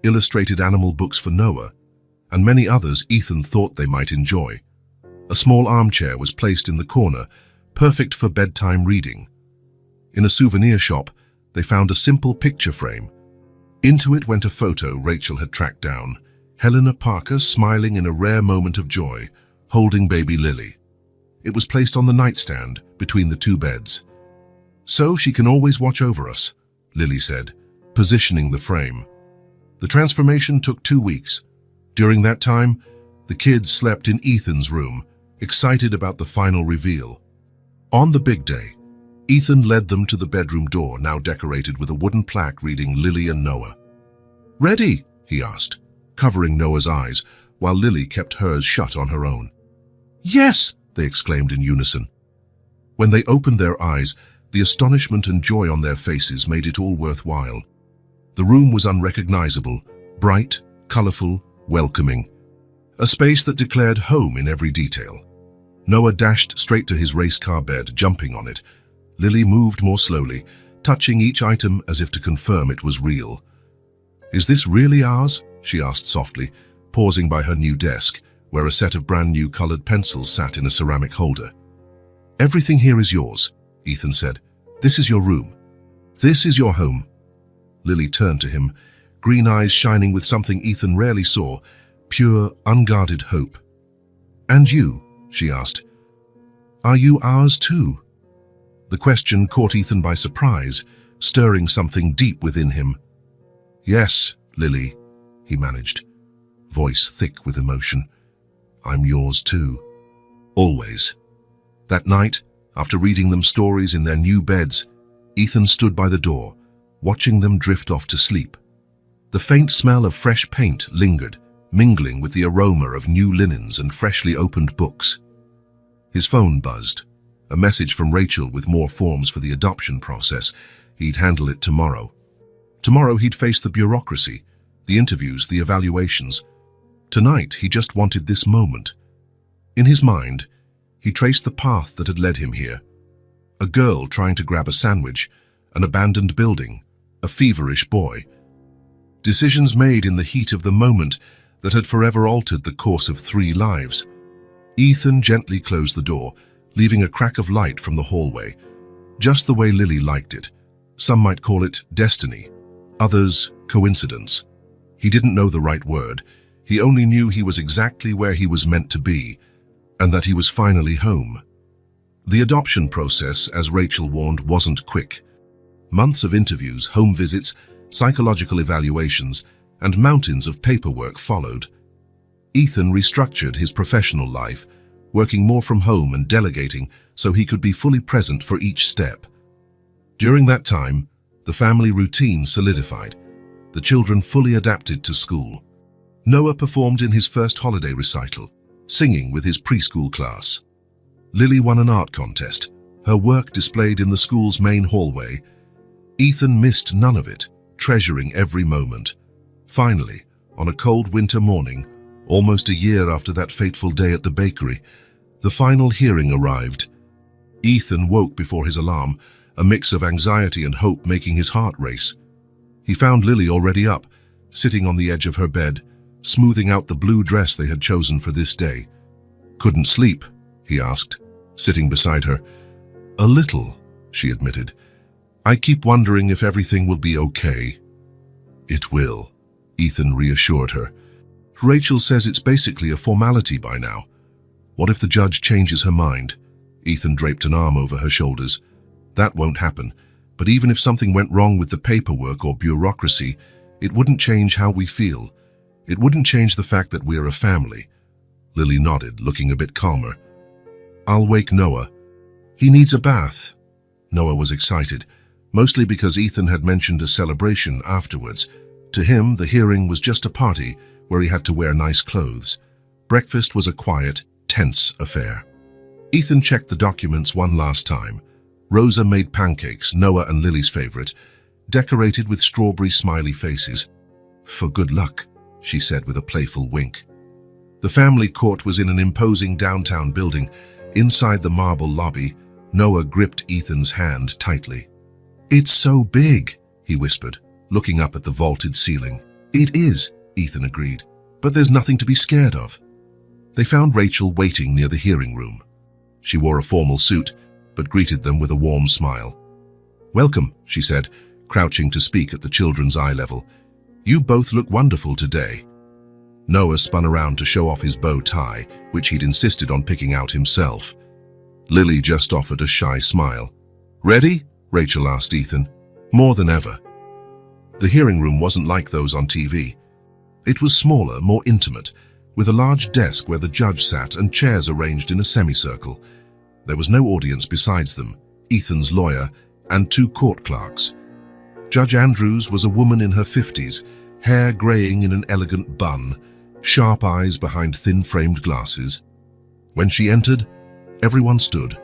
illustrated animal books for Noah, and many others Ethan thought they might enjoy. A small armchair was placed in the corner, perfect for bedtime reading. In a souvenir shop, they found a simple picture frame. Into it went a photo Rachel had tracked down, Helena Parker smiling in a rare moment of joy, holding baby Lily. It was placed on the nightstand between the two beds. So she can always watch over us, Lily said, positioning the frame. The transformation took 2 weeks. During that time, the kids slept in Ethan's room, excited about the final reveal. On the big day, Ethan led them to the bedroom door, now decorated with a wooden plaque reading Lily and Noah. Ready? He asked, covering Noah's eyes, while Lily kept hers shut on her own. Yes, they exclaimed in unison. When they opened their eyes, the astonishment and joy on their faces made it all worthwhile. The room was unrecognizable, bright, colorful, welcoming. A space that declared home in every detail. Noah dashed straight to his race car bed, jumping on it. Lily moved more slowly, touching each item as if to confirm it was real. Is this really ours? She asked softly, pausing by her new desk, where a set of brand new colored pencils sat in a ceramic holder. Everything here is yours, Ethan said. This is your room. This is your home. Lily turned to him, green eyes shining with something Ethan rarely saw, pure, unguarded hope. And you? She asked. Are you ours too? The question caught Ethan by surprise, stirring something deep within him. Yes, Lily, he managed, voice thick with emotion. I'm yours too. Always. That night, after reading them stories in their new beds, Ethan stood by the door, watching them drift off to sleep. The faint smell of fresh paint lingered, mingling with the aroma of new linens and freshly opened books. His phone buzzed, A message from Rachel with more forms for the adoption process. He'd handle it tomorrow. Tomorrow he'd face the bureaucracy, the interviews, the evaluations. Tonight he just wanted this moment. In his mind, he traced the path that had led him here. A girl trying to grab a sandwich, an abandoned building, a feverish boy. Decisions made in the heat of the moment that had forever altered the course of 3 lives. Ethan gently closed the door, leaving a crack of light from the hallway, just the way Lily liked it. Some might call it destiny, others coincidence. He didn't know the right word. He only knew he was exactly where he was meant to be, and that he was finally home. The adoption process, as Rachel warned, wasn't quick. Months of interviews, home visits, psychological evaluations, and mountains of paperwork followed. Ethan restructured his professional life, working more from home and delegating so he could be fully present for each step. During that time, the family routine solidified. The children fully adapted to school. Noah performed in his first holiday recital, singing with his preschool class. Lily won an art contest, her work displayed in the school's main hallway. Ethan missed none of it, treasuring every moment. Finally, on a cold winter morning, almost a year after that fateful day at the bakery, the final hearing arrived. Ethan woke before his alarm, a mix of anxiety and hope making his heart race. He found Lily already up, sitting on the edge of her bed, smoothing out the blue dress they had chosen for this day. "Couldn't sleep?" he asked, sitting beside her. "A little," she admitted. "I keep wondering if everything will be okay." "It will," Ethan reassured her. "Rachel says it's basically a formality by now. What if the judge changes her mind?" Ethan draped an arm over her shoulders. "That won't happen, but even if something went wrong with the paperwork or bureaucracy, it wouldn't change how we feel. It wouldn't change the fact that we're a family." Lily nodded, looking a bit calmer. "I'll wake Noah. He needs a bath." Noah was excited, mostly because Ethan had mentioned a celebration afterwards. To him, the hearing was just a party where he had to wear nice clothes. Breakfast was a quiet, tense affair. Ethan checked the documents one last time. Rosa made pancakes, Noah and Lily's favorite, decorated with strawberry smiley faces. "For good luck," she said with a playful wink. The family court was in an imposing downtown building. Inside the marble lobby, Noah gripped Ethan's hand tightly. "It's so big," he whispered, looking up at the vaulted ceiling. "It is," Ethan agreed, "but there's nothing to be scared of." They found Rachel waiting near the hearing room. She wore a formal suit, but greeted them with a warm smile. "Welcome," she said, crouching to speak at the children's eye level. "You both look wonderful today." Noah spun around to show off his bow tie, which he'd insisted on picking out himself. Lily just offered a shy smile. "Ready?" Rachel asked Ethan. "More than ever." The hearing room wasn't like those on TV. It was smaller, more intimate, with a large desk where the judge sat and chairs arranged in a semicircle. There was no audience besides them, Ethan's lawyer, and 2 court clerks. Judge Andrews was a woman in her 50s, hair graying in an elegant bun, sharp eyes behind thin-framed glasses. When she entered, everyone stood.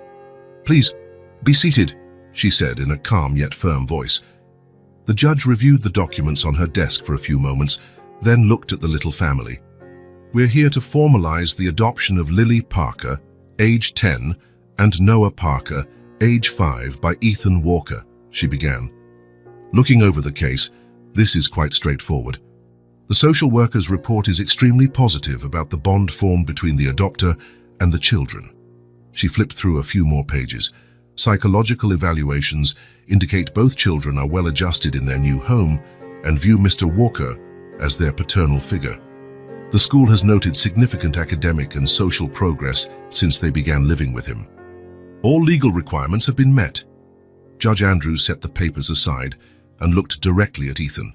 "Please, be seated," she said in a calm yet firm voice. The judge reviewed the documents on her desk for a few moments, then looked at the little family. "We're here to formalize the adoption of Lily Parker, age 10, and Noah Parker, age 5, by Ethan Walker," she began. Looking over the case, this is quite straightforward. The social worker's report is extremely positive about the bond formed between the adopter and the children. She flipped through a few more pages. Psychological evaluations indicate both children are well adjusted in their new home and view Mr. Walker as their paternal figure. The school has noted significant academic and social progress since they began living with him. All legal requirements have been met. Judge Andrews set the papers aside and looked directly at Ethan.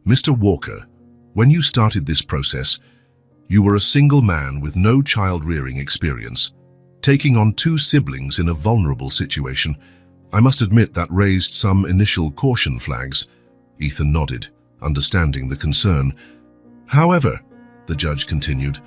"Mr. Walker, when you started this process, you were a single man with no child-rearing experience. Taking on 2 siblings in a vulnerable situation, I must admit that raised some initial caution flags." Ethan nodded, understanding the concern. "However," the judge continued,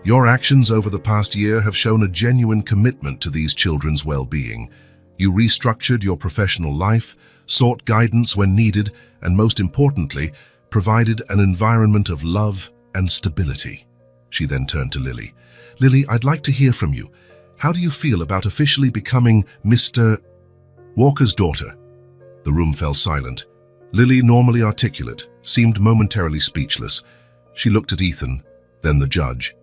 Your actions over the past year have shown a genuine commitment to these children's well-being. You restructured your professional life, sought guidance when needed, and most importantly, provided an environment of love and stability. She then turned to Lily. Lily, I'd like to hear from you. How do you feel about officially becoming Mr. Walker's daughter? The room fell silent. Lily, normally articulate, seemed momentarily speechless. She looked at Ethan, then the judge.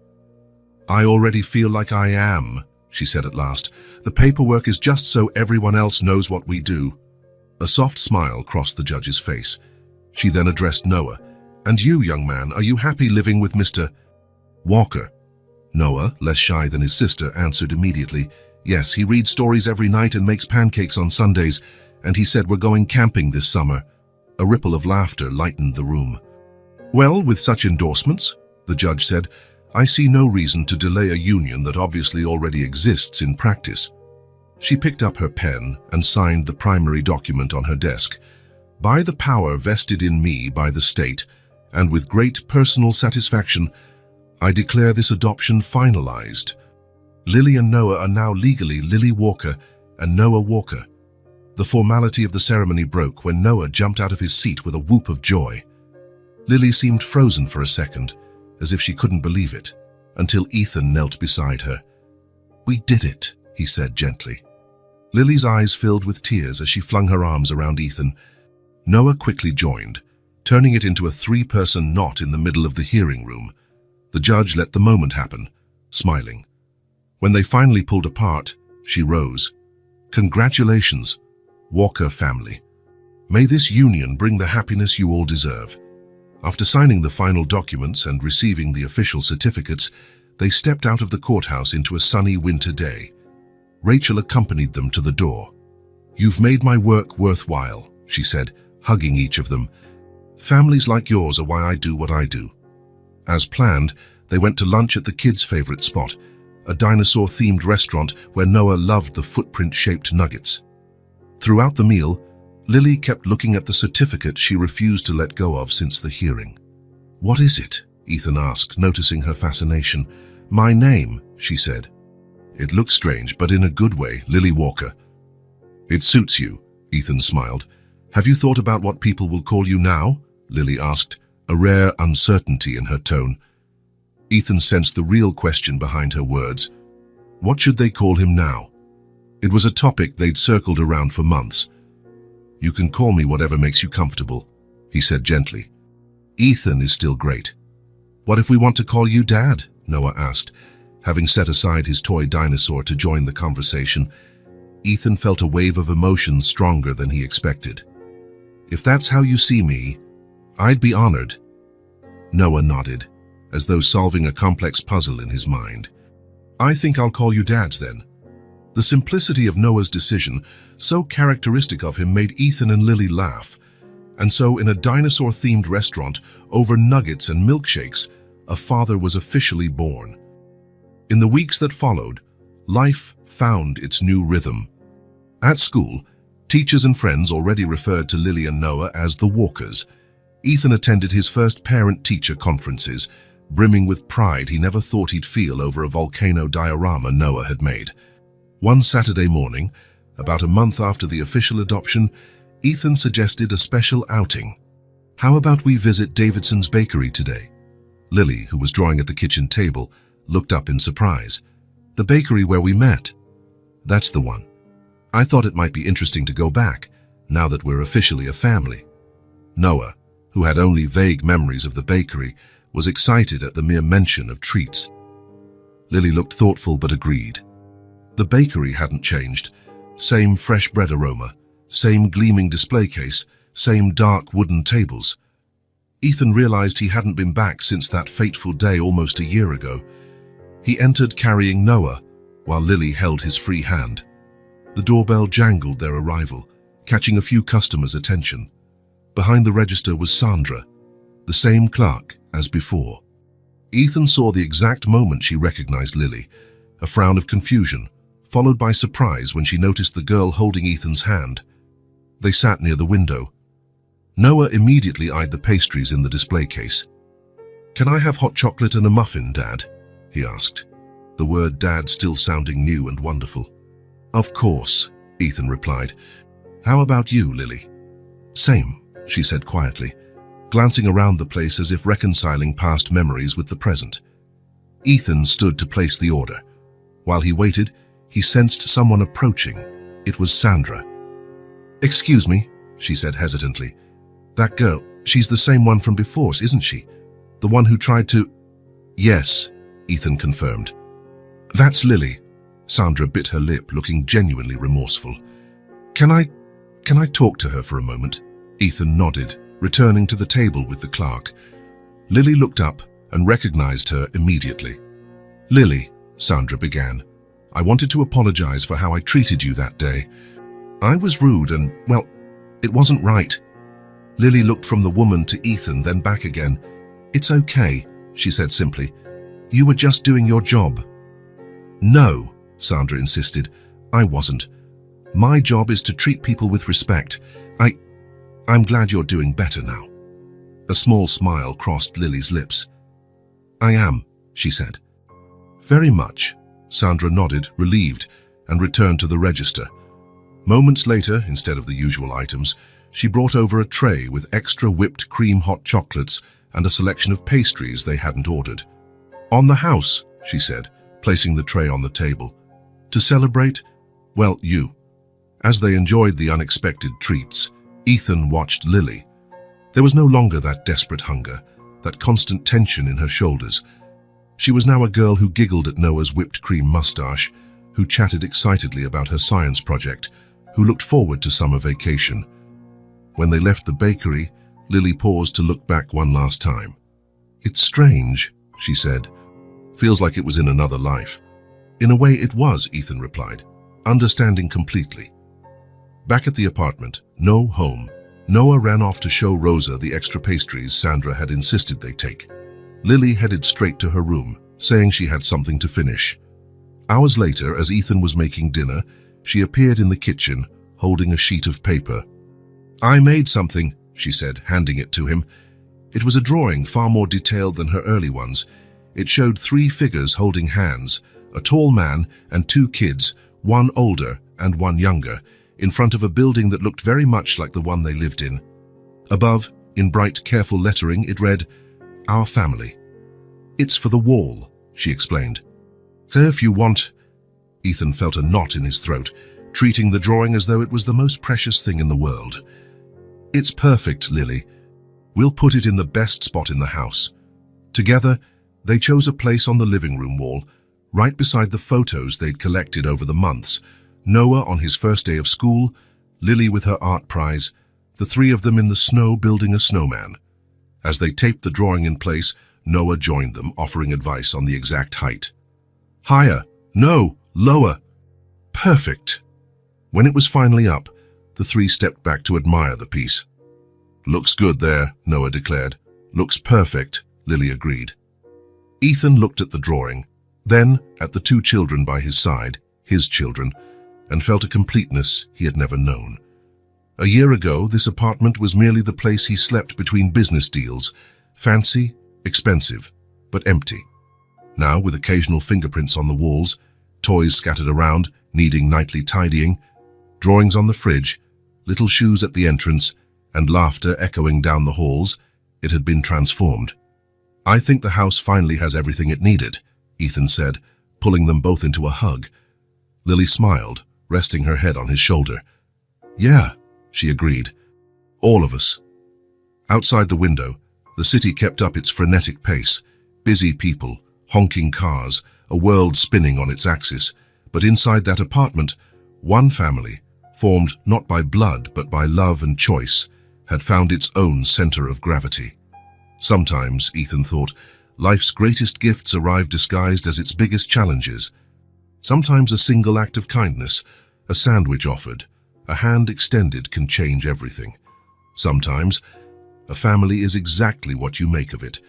I already feel like I am, she said at last. The paperwork is just so everyone else knows what we do. A soft smile crossed the judge's face. She then addressed Noah. And you, young man, are you happy living with Mr. Walker? Noah, less shy than his sister, answered immediately. Yes, he reads stories every night and makes pancakes on Sundays, and he said we're going camping this summer. A ripple of laughter lightened the room. Well, with such endorsements, the judge said, I see no reason to delay a union that obviously already exists in practice. She picked up her pen and signed the primary document on her desk. By the power vested in me by the state, and with great personal satisfaction, I declare this adoption finalized. Lily and Noah are now legally Lily Walker and Noah Walker. The formality of the ceremony broke when Noah jumped out of his seat with a whoop of joy. Lily seemed frozen for a second, as if she couldn't believe it, until Ethan knelt beside her. We did it, he said gently. Lily's eyes filled with tears as she flung her arms around Ethan. Noah quickly joined, turning it into a three-person knot in the middle of the hearing room. The judge let the moment happen, smiling. When they finally pulled apart, she rose. Congratulations, Walker family. May this union bring the happiness you all deserve. After signing the final documents and receiving the official certificates, they stepped out of the courthouse into a sunny winter day. Rachel accompanied them to the door. You've made my work worthwhile, she said, hugging each of them. Families like yours are why I do what I do. As planned, they went to lunch at the kids' favorite spot, a dinosaur-themed restaurant where Noah loved the footprint-shaped nuggets. Throughout the meal, Lily kept looking at the certificate she refused to let go of since the hearing. What is it? Ethan asked, noticing her fascination. My name, she said. It looks strange, but in a good way, Lily Walker. It suits you, Ethan smiled. Have you thought about what people will call you now? Lily asked, a rare uncertainty in her tone. Ethan sensed the real question behind her words. What should they call him now? It was a topic they'd circled around for months. You can call me whatever makes you comfortable, he said gently. Ethan is still great. What if we want to call you Dad? Noah asked. Having set aside his toy dinosaur to join the conversation, Ethan felt a wave of emotion stronger than he expected. If that's how you see me, I'd be honored. Noah nodded, as though solving a complex puzzle in his mind. I think I'll call you Dad then. The simplicity of Noah's decision, so characteristic of him, made Ethan and Lily laugh. And so, in a dinosaur-themed restaurant, over nuggets and milkshakes, a father was officially born. In the weeks that followed, life found its new rhythm. At school, teachers and friends already referred to Lily and Noah as the Walkers. Ethan attended his first parent-teacher conferences, brimming with pride he never thought he'd feel over a volcano diorama Noah had made. One Saturday morning, about a month after the official adoption, Ethan suggested a special outing. How about we visit Davidson's bakery today? Lily, who was drawing at the kitchen table, looked up in surprise. The bakery where we met. That's the one. I thought it might be interesting to go back, now that we're officially a family. Noah, who had only vague memories of the bakery, was excited at the mere mention of treats. Lily looked thoughtful but agreed. The bakery hadn't changed. Same fresh bread aroma, same gleaming display case, same dark wooden tables. Ethan realized he hadn't been back since that fateful day almost a year ago. He entered carrying Noah, while Lily held his free hand. The doorbell jangled their arrival, catching a few customers' attention. Behind the register was Sandra, the same clerk as before. Ethan saw the exact moment she recognized Lily, a frown of confusion, followed by surprise when she noticed the girl holding Ethan's hand. They sat near the window. Noah immediately eyed the pastries in the display case. Can I have hot chocolate and a muffin, Dad? he asked, the word dad still sounding new and wonderful. Of course, Ethan replied. How about you, Lily? Same, she said quietly, glancing around the place as if reconciling past memories with the present. Ethan stood to place the order. While he waited, he sensed someone approaching. It was Sandra. Excuse me, she said hesitantly. That girl, she's the same one from before, isn't she? The one who tried to... Yes, Ethan confirmed. That's Lily. Sandra bit her lip, looking genuinely remorseful. Can I talk to her for a moment? Ethan nodded, returning to the table with the clerk. Lily looked up and recognized her immediately. Lily, Sandra began, I wanted to apologize for how I treated you that day. I was rude and, well, it wasn't right. Lily looked from the woman to Ethan, then back again. It's okay, she said simply. You were just doing your job. No, Sandra insisted. I wasn't. My job is to treat people with respect. I'm glad you're doing better now. A small smile crossed Lily's lips. I am, she said. Very much. Sandra nodded, relieved, and returned to the register. Moments later, instead of the usual items, she brought over a tray with extra whipped cream hot chocolates and a selection of pastries they hadn't ordered. On the house, she said, placing the tray on the table. To celebrate? Well, you. As they enjoyed the unexpected treats, Ethan watched Lily. There was no longer that desperate hunger, that constant tension in her shoulders. She was now a girl who giggled at Noah's whipped cream mustache, who chatted excitedly about her science project, who looked forward to summer vacation. When they left the bakery, Lily paused to look back one last time. It's strange, she said. Feels like it was in another life. In a way it was, Ethan replied, understanding completely. Back at the apartment, no home, Noah ran off to show Rosa the extra pastries Sandra had insisted they take. Lily headed straight to her room, saying she had something to finish. Hours later, as Ethan was making dinner, she appeared in the kitchen, holding a sheet of paper. I made something, she said, handing it to him. It was a drawing far more detailed than her early ones. It showed 3 figures holding hands, a tall man and 2 kids, one older and one younger, in front of a building that looked very much like the one they lived in. Above, in bright, careful lettering, it read, Our family. It's for the wall, she explained. If you want... Ethan felt a knot in his throat, treating the drawing as though it was the most precious thing in the world. It's perfect, Lily. We'll put it in the best spot in the house. Together, they chose a place on the living room wall, right beside the photos they'd collected over the months. Noah on his first day of school, Lily with her art prize, the 3 of them in the snow building a snowman. As they taped the drawing in place, Noah joined them, offering advice on the exact height. Higher. No. Lower. Perfect. When it was finally up, the 3 stepped back to admire the piece. Looks good there, Noah declared. Looks perfect, Lily agreed. Ethan looked at the drawing, then at the 2 children by his side, his children, and felt a completeness he had never known. A year ago, this apartment was merely the place he slept between business deals, fancy, expensive, but empty. Now, with occasional fingerprints on the walls, toys scattered around, needing nightly tidying, drawings on the fridge, little shoes at the entrance, and laughter echoing down the halls, it had been transformed. I think the house finally has everything it needed, Ethan said, pulling them both into a hug. Lily smiled, resting her head on his shoulder. Yeah, she agreed. All of us. Outside the window, the city kept up its frenetic pace, busy people, honking cars, a world spinning on its axis. But inside that apartment, one family, formed not by blood but by love and choice, had found its own center of gravity. Sometimes, Ethan thought, life's greatest gifts arrive disguised as its biggest challenges. Sometimes a single act of kindness, a sandwich offered, a hand extended can change everything. Sometimes, a family is exactly what you make of it.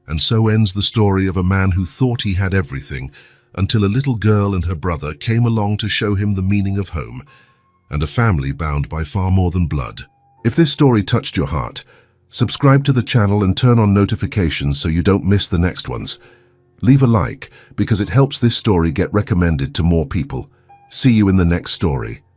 And so ends the story of a man who thought he had everything, until a little girl and her brother came along to show him the meaning of home, and a family bound by far more than blood. If this story touched your heart, subscribe to the channel and turn on notifications so you don't miss the next ones. Leave a like because it helps this story get recommended to more people. See you in the next story.